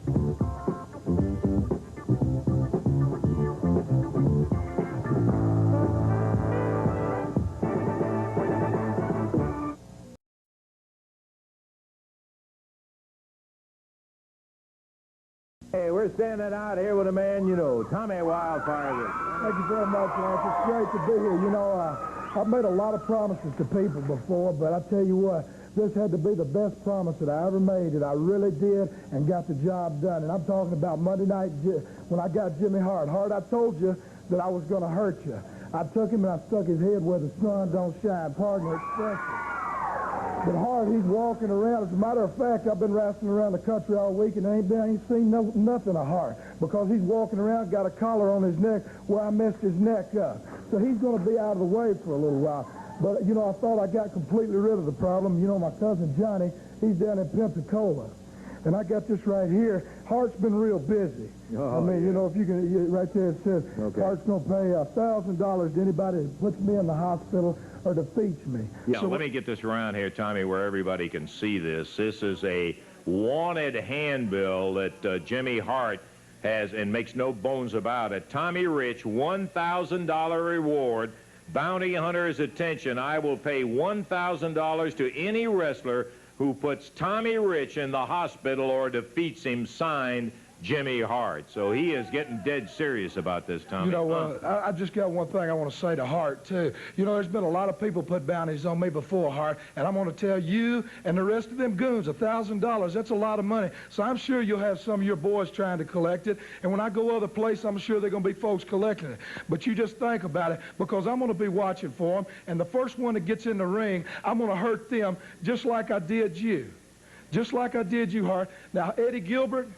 Hey, we're standing out here with a man you know, Tommy Wildfire. Thank you very much, Lance. It's great to be here. You know, I've made a lot of promises to people before, but I tell you what, this had to be the best promise that I ever made, that I really did and got the job done. And I'm talking about Monday night when I got Jimmy Hart. Hart, I told you that I was going to hurt you. I took him and I stuck his head where the sun don't shine. Pardon the expression. But Hart, he's walking around. As a matter of fact, I've been wrestling around the country all week and I ain't seen nothing of Hart because he's walking around, got a collar on his neck where I messed his neck up. So he's going to be out of the way for a little while. But, you know, I thought I got completely rid of the problem. You know, my cousin Johnny, he's down in Pensacola. And I got this right here. Hart's been real busy. Oh, I mean, you know, if you can, right there it says, okay, Hart's going to pay $1,000 to anybody that puts me in the hospital or defeats me. Yeah, so, let me get this around here, Tommy, where everybody can see this. This is a wanted handbill that Jimmy Hart has, and makes no bones about it. Tommy Rich, $1,000 reward. Bounty hunter's attention. I will pay $1,000 to any wrestler who puts Tommy Rich in the hospital or defeats him, signed Jimmy Hart. So he is getting dead serious about this, Tommy. You know, I just got one thing I want to say to Hart, too. You know, there's been a lot of people put bounties on me before, Hart, and I'm going to tell you and the rest of them goons, $1,000, that's a lot of money. So I'm sure you'll have some of your boys trying to collect it, and when I go other place, I'm sure there are going to be folks collecting it. But you just think about it, because I'm going to be watching for them, and the first one that gets in the ring, I'm going to hurt them just like I did you. Just like I did you, Hart. Now, Eddie Gilbert,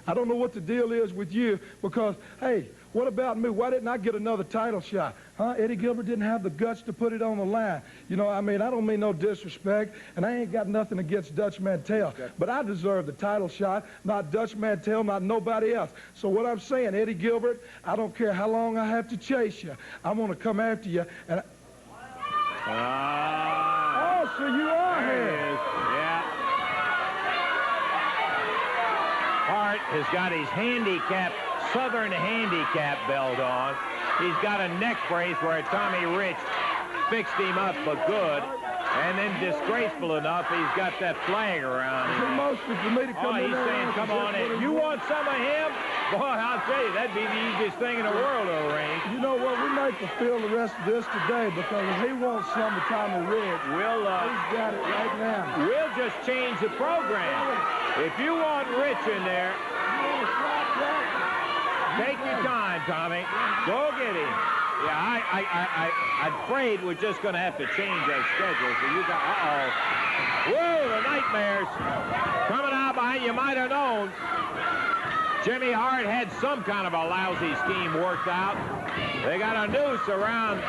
I don't know what the deal is with you because, hey, what about me? Why didn't I get another title shot? Huh? Eddie Gilbert didn't have the guts to put it on the line. You know, I mean, I don't mean no disrespect, and I ain't got nothing against Dutch Mantel, but I deserve the title shot, not Dutch Mantel, not nobody else. So what I'm saying, Eddie Gilbert, I don't care how long I have to chase you. I'm going to come after you. And oh, so you are here. Yeah. Hart has got his handicap, Southern handicap belt on. He's got a neck brace where Tommy Rich fixed him up for good. And then disgraceful enough, he's got that flag around. It's emotional for me to come in he's there saying, and come on in. You want some of him? Boy, I'll tell you, that'd be the easiest thing in the world to arrange. You know what? We may fulfill the rest of this today because if he wants some of Tommy Rich, he's got it right now. We'll just change the program. If you want Rich in there, take your time, Tommy. Go get him. Yeah, I'm afraid we're just going to have to change our schedule. So you got, Whoa, the Nightmares coming out behind. You might have known. Jimmy Hart had some kind of a lousy scheme worked out. They got a noose around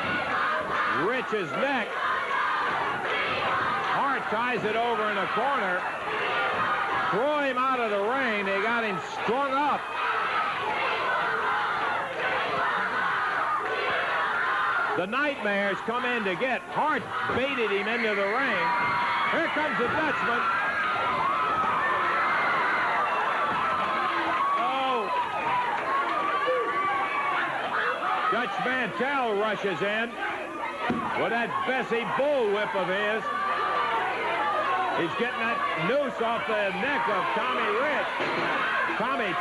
Rich's neck. Hart ties it over in the corner. Throw him out of the ring. They got him strung up. The Nightmares come in to get. Hart baited him into the ring. Here comes the Dutchman. Oh. Dutch Mantel rushes in with that Bessie bullwhip of his. He's getting that noose off the neck of Tommy Rich. Tommy.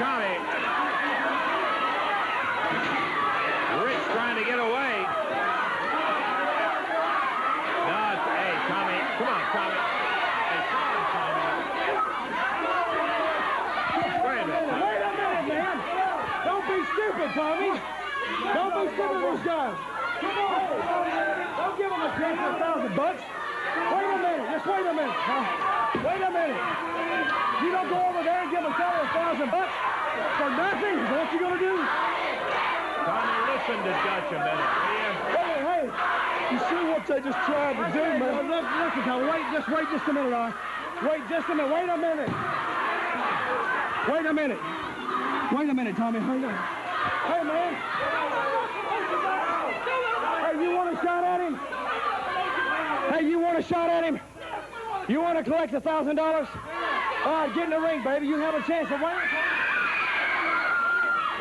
Rich trying to get away. Come on, Tommy. Hey, come on, Tommy. Wait a minute, man. Don't be stupid, Tommy. Don't be stupid with these guys. Come on. Don't give them a chance for $1,000 bucks. Wait a minute. Just wait a minute. Wait a minute. You don't go over there and give a fellow $1,000 bucks for nothing. Is that what you're going to do? Tommy, listen to Dutch a minute. Hey. You see what they just tried to do, man? Listen, Tommy, wait just a minute, all right? Wait just a minute. Wait a minute. Wait a minute. Wait a minute, Tommy. Hang on. Hey, man. Hey, you want a shot at him? Hey, you want a shot at him? You want to collect $1,000? All right, get in the ring, baby. You have a chance to win.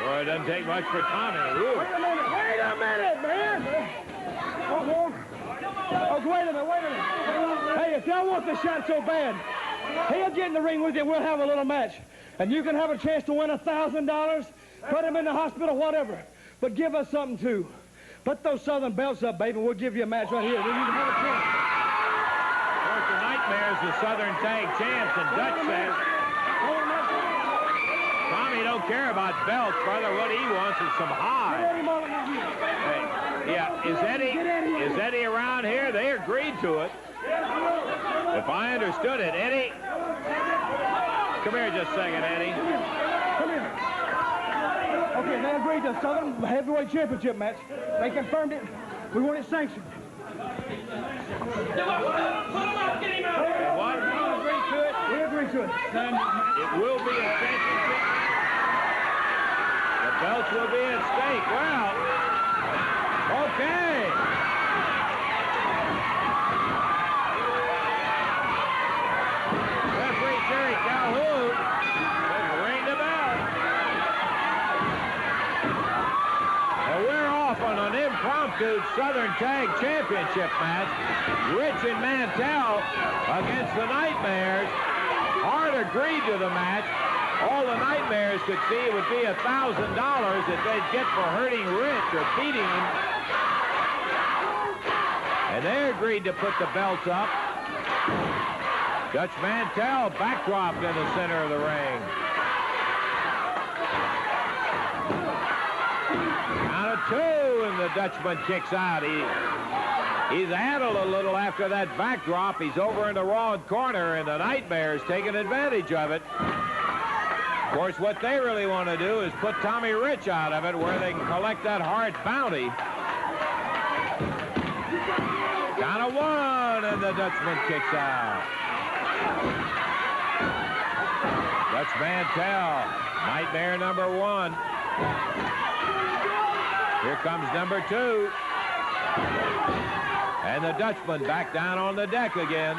Boy, it doesn't take much for Tommy. Ooh. Wait a minute, man. Wait a minute. Hey, if y'all want the shot so bad, he'll get in the ring with you and we'll have a little match. And you can have a chance to win $1,000, put him in the hospital, whatever. But give us something, too. Put those Southern belts up, baby, and we'll give you a match right here. Then you can have a chance. Of course, the Nightmares, the Southern Tag Champs, and Dutch says Tommy don't care about belts, brother. What he wants is some high. Hey, yeah, is Eddie around here? They agreed to it. If I understood it, Eddie. Come here just a second, Eddie. Come here. Okay, they agreed to Southern Heavyweight Championship match. They confirmed it. We want it sanctioned. What? We agreed to it. It will be a championship. The belts will be at stake. Well, okay. Referee Jerry Calhoun will ring the bell. And we're off on an impromptu Southern Tag Championship match. Rich and Mantel against the Nightmares. Hart agreed to the match. All the Nightmares could see would be $1,000 that they'd get for hurting Rich or beating him. And they agreed to put the belts up. Dutch Mantel backdropped in the center of the ring. Count of 2, and the Dutchman kicks out. He's addled a little after that backdrop. He's over in the wrong corner, and the Nightmares taking advantage of it. Of course, what they really want to do is put Tommy Rich out of it where they can collect that Hart bounty. Count of 1, and the Dutchman kicks out. Dutch Mantel, Nightmare number 1. Here comes number 2. And the Dutchman back down on the deck again.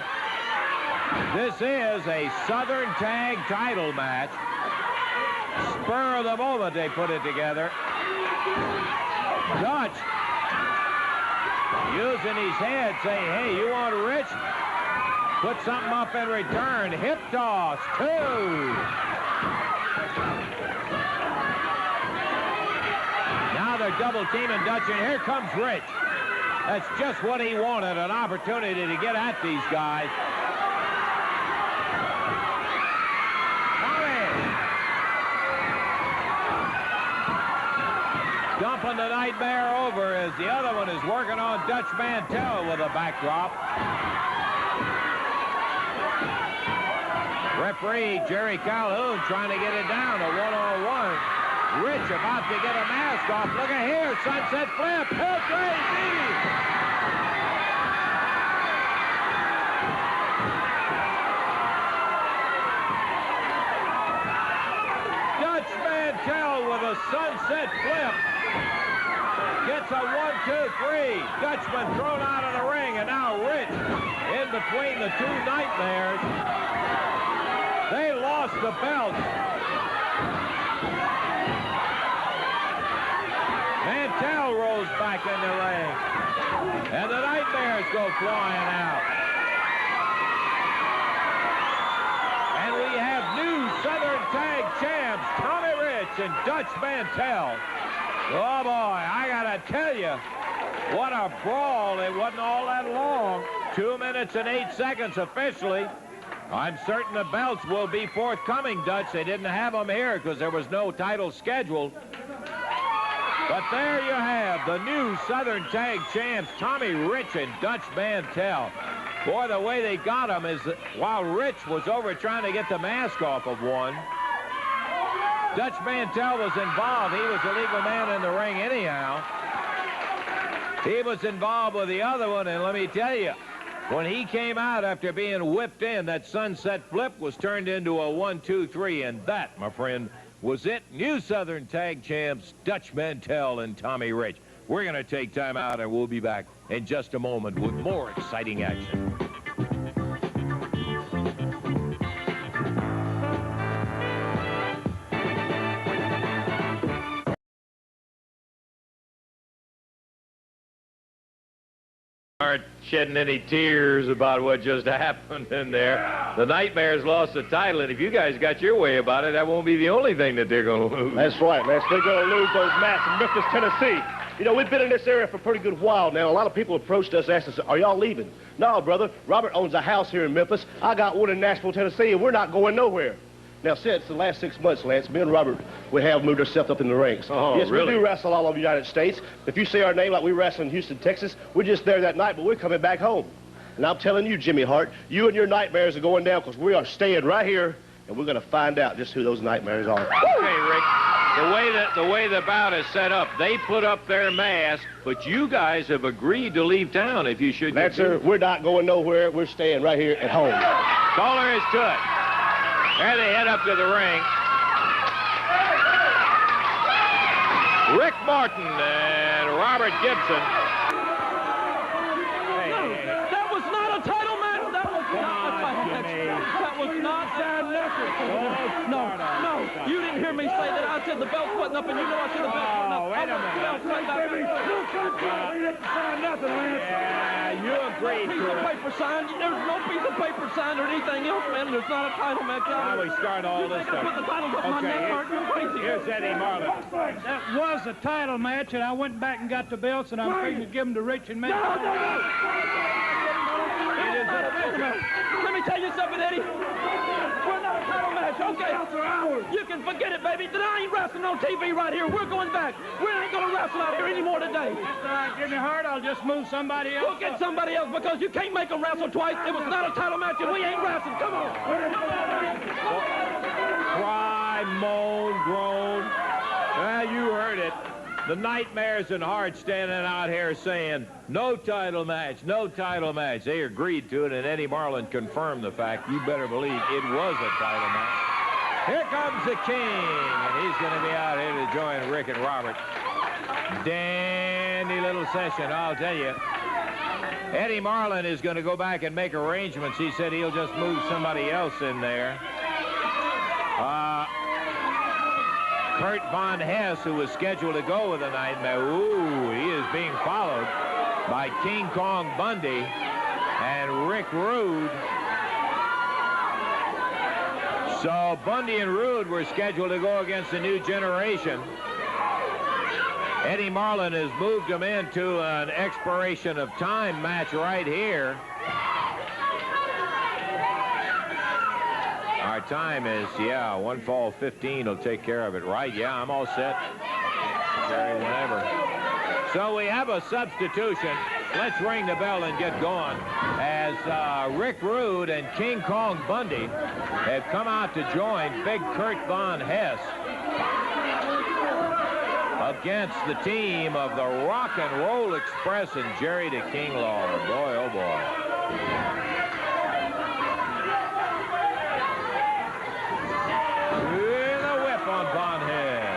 This is a Southern Tag title match. Spur of the moment they put it together. Dutch using his head, saying, hey, you want Rich? Put something up in return. Hip toss, 2. Now they're double teaming Dutch, and here comes Rich. That's just what he wanted, an opportunity to get at these guys. Dumping the Nightmare over as the other one is working on Dutch Mantel with a backdrop. Referee Jerry Calhoun trying to get it down, a one-on-one. Rich about to get a mask off. Look at here, sunset flip. Hill crazy. Dutch Mantel with a sunset flip. Gets a 1-2-3. Dutchman thrown out of the ring, and now Rich in between the two Nightmares. They lost the belt. Mantel rolls back in the ring, and the Nightmares go flying out. And we have new Southern Tag Champs, Tommy Rich and Dutch Mantel. Oh, boy, I got to tell you, what a brawl. It wasn't all that long. 2 minutes and 8 seconds officially. I'm certain the belts will be forthcoming, Dutch. They didn't have them here because there was no title scheduled. But there you have the new Southern Tag Champs, Tommy Rich and Dutch Mantel. Boy, the way they got him is that while Rich was over trying to get the mask off of one, Dutch Mantel was involved. He was the legal man in the ring anyhow. He was involved with the other one, and let me tell you, when he came out after being whipped in, that sunset flip was turned into a 1-2-3, and that, my friend, was it. New Southern Tag Champs, Dutch Mantel and Tommy Rich. We're going to take time out, and we'll be back in just a moment with more exciting action. Aren't shedding any tears about what just happened in there. The Nightmares lost the title, and if you guys got your way about it, that won't be the only thing that they're going to lose. That's right, Les. They're going to lose those mats in Memphis, Tennessee. You know, we've been in this area for a pretty good while now. A lot of people approached us, asked us, are y'all leaving? No, brother. Robert owns a house here in Memphis. I got one in Nashville, Tennessee, and we're not going nowhere. Now, since the last 6 months, Lance, me and Robert, we have moved ourselves up in the ranks. Oh, yes, really? We do wrestle all over the United States. If you say our name like we wrestle in Houston, Texas, we're just there that night, but we're coming back home. And I'm telling you, Jimmy Hart, you and your Nightmares are going down because we are staying right here, and we're going to find out just who those Nightmares are. Okay, Rick, the way the bout is set up, they put up their mask, but you guys have agreed to leave town if you should. That's sir, we're not going nowhere. We're staying right here at home. Caller is to it. There they head up to the ring. Rick Morton and Robert Gibson. That was not a title match. That was not a title match. That was not No, you didn't hear me say that. I said the belt's putting up, and you know I said the belt's putting up. Wait a minute. Yeah, you agreed to piece of it. paper signed. There's no piece of paper signed or anything else, man. There's not a title match out. Now we start all this stuff. Put the titles up my neck, Mark. You're crazy. Here's Eddie Marlin. That was a title match, and I went back and got the belts, and I'm going to give them to Rich and Mantel. Let me tell you something, Eddie. We're not a title match, okay? You can forget it, baby. Then I ain't wrestling on TV right here. We're going back. We ain't going to wrestle out here anymore today. That's all right, Jimmy Hart. I'll just move somebody else. We'll get somebody else because you can't make them wrestle twice. It was not a title match, and we ain't wrestling. Come on. Cry, moan, groan. Well, you heard it. The Nightmares and Hart standing out here saying, no title match, no title match. They agreed to it, and Eddie Marlin confirmed the fact. You better believe it was a title match. Here comes the King, and he's going to be out here to join Rick and Robert. Dandy little session, I'll tell you. Eddie Marlin is going to go back and make arrangements. He said he'll just move somebody else in there. Kurt Von Hess, who was scheduled to go with the Nightmare, ooh, he is being followed. by King Kong Bundy and Rick Rude. So Bundy and Rude were scheduled to go against the New Generation. Eddie Marlin has moved them into an expiration of time match right here. Our time is, 1:15 will take care of it, right? Yeah, I'm all set. Carry whenever. So we have a substitution. Let's ring the bell and get going as Rick Rude and King Kong Bundy have come out to join Big Kurt Von Hess against the team of the Rock and Roll Express and Jerry the King Lawler. Boy, oh boy. With a whip on Von Hess.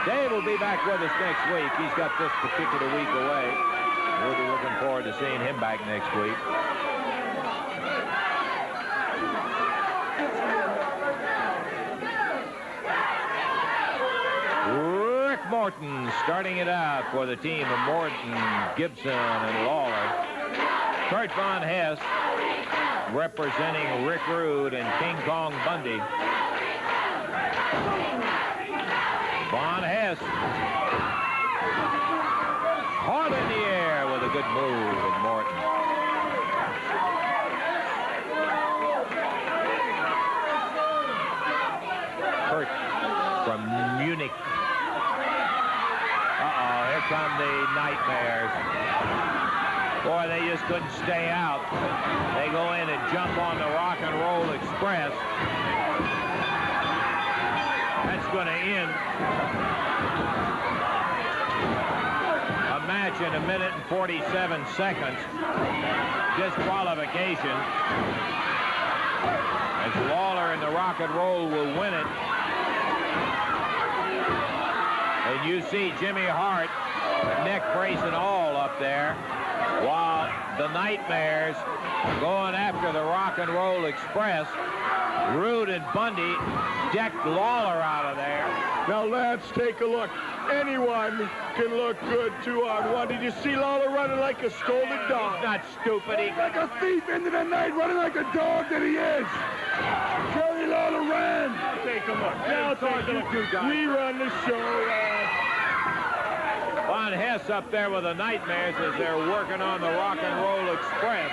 Dave will be back with us next week. He's got this particular week away. We'll be looking forward to seeing him back next week. Rick Morton starting it out for the team of Morton, Gibson, and Lawler. Kurt Von Hess representing Rick Rude and King Kong Bundy. Von Hess hard in the air with a good move with Morton. Kurt from Munich. Here come the Nightmares. Boy, they just couldn't stay out. They go in and jump on the Rock and Roll Express. That's going to end a match in 1 minute and 47 seconds. Disqualification. As Lawler and the Rock and Roll will win it. And you see Jimmy Hart, neck brace and all up there, while the Nightmares going after the Rock and Roll Express. Rude and Bundy decked Lawler out of there. Now let's take a look. Anyone can look good 2-on-1. Did you see Lawler running like a scolded dog? He's not stupid. He's like a thief into the night, running like a dog that he is. Jerry Lawler ran. Take a look. Now take a look. We run the show. Von Hess up there with the Nightmares as they're working on the Rock and Roll Express.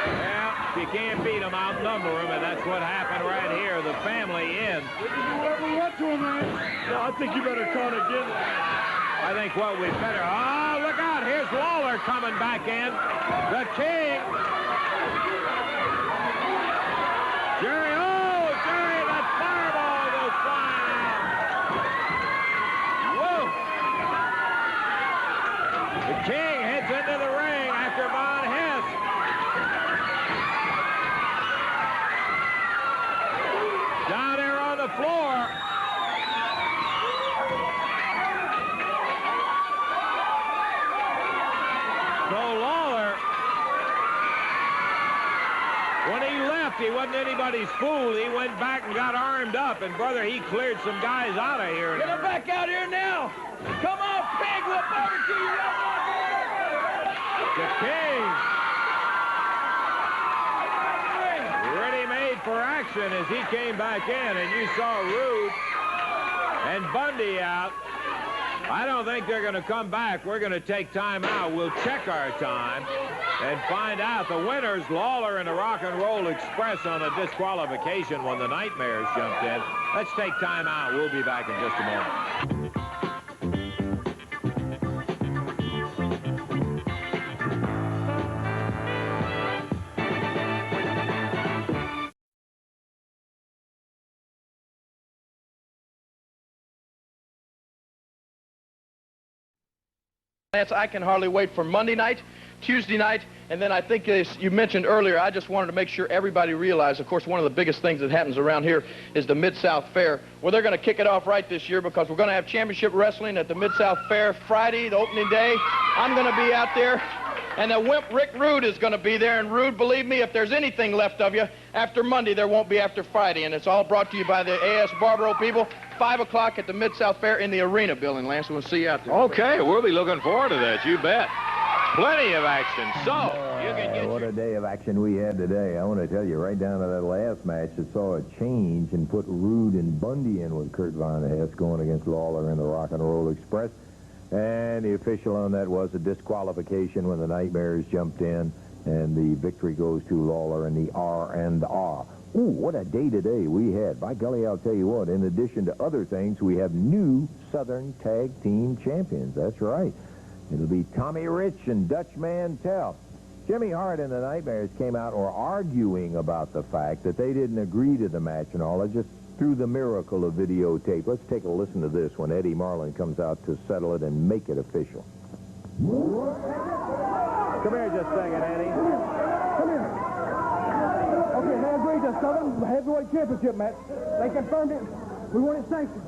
Well, if you can't beat them, outnumber them, and that's what happened right here. The family in. Whatever we want to him, man. No, I think you better count again. I think what we better... Oh, look out. Here's Lawler coming back in. The King. Jerry, that fireball goes flying out. Whoa. The King heads into the ring after Von Hess. Down there on the floor. So Lawler, when he left, he wasn't anybody's fool. He went back and got armed up, and brother, he cleared some guys out of here. Get him back out here now. Come on, pig, we'll barbecue you right now. The King. Ready made for action as he came back in, and you saw Rude and Bundy out. I don't think they're going to come back. We're going to take time out. We'll check our time and find out. The winners, Lawler and the Rock and Roll Express on a disqualification when the Nightmares jumped in. Let's take time out. We'll be back in just a moment. I can hardly wait for Monday night, Tuesday night, and then I think, as you mentioned earlier, I just wanted to make sure everybody realized, of course, one of the biggest things that happens around here is the Mid-South Fair. Well, they're going to kick it off right this year because we're going to have championship wrestling at the Mid-South Fair Friday, the opening day. I'm going to be out there And the wimp Rick Rude is going to be there. And Rude, believe me, if there's anything left of you after Monday, there won't be after Friday. And it's all brought to you by the A.S. Barbaro people. 5 o'clock at the Mid-South Fair in the Arena building, Lance. We'll see you out there. Okay, we'll be looking forward to that, you bet. Plenty of action. So, you can get what a day of action we had today. I want to tell you, right down to that last match, it saw a change and put Rude and Bundy in with Kurt Von Hess going against Lawler in the Rock and Roll Express. And the official on that was a disqualification when the Nightmares jumped in, and the victory goes to Lawler in the R&R. Ooh, what a day today we had. By golly, I'll tell you what, in addition to other things, we have new Southern Tag Team Champions. That's right. It'll be Tommy Rich and Dutch Mantel. Jimmy Hart and the Nightmares came out and were arguing about the fact that they didn't agree to the match and all. It just through the miracle of videotape. Let's take a listen to this when Eddie Marlin comes out to settle it and make it official. Come here just a second, Eddie. Come here. Okay, they agreed to Southern Heavyweight Championship match. They confirmed it. We want it sanctioned.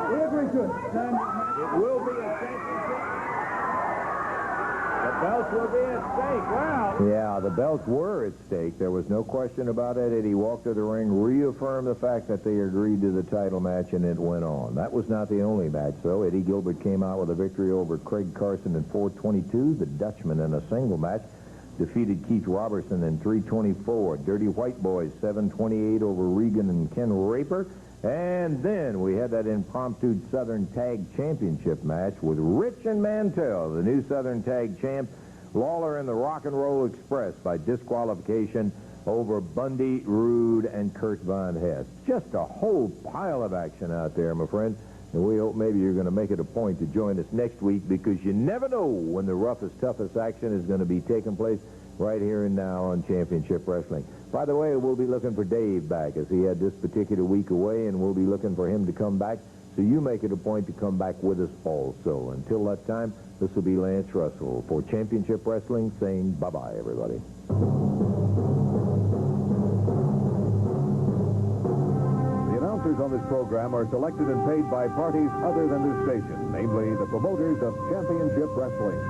We agree to it. It will be a championship. The belts will be at stake. Wow. Yeah, the belts were at stake. There was no question about it. Eddie walked to the ring, reaffirmed the fact that they agreed to the title match, and it went on. That was not the only match, though. Eddie Gilbert came out with a victory over Craig Carson in 4:22. The Dutchman in a single match defeated Keith Robertson in 3:24. Dirty White Boys 7:28 over Regan and Ken Raper. And then we had that impromptu Southern Tag Championship match with Rich and Mantel, the new Southern Tag Champ, Lawler in the Rock and Roll Express by disqualification over Bundy, Rude, and Kurt Von Hess. Just a whole pile of action out there, my friend. And we hope maybe you're going to make it a point to join us next week, because you never know when the roughest, toughest action is going to be taking place right here and now on Championship Wrestling. By the way, we'll be looking for Dave back, as he had this particular week away, and we'll be looking for him to come back. So you make it a point to come back with us also. Until that time, this will be Lance Russell for Championship Wrestling saying bye-bye, everybody. The announcers on this program are selected and paid by parties other than this station, namely the promoters of Championship Wrestling.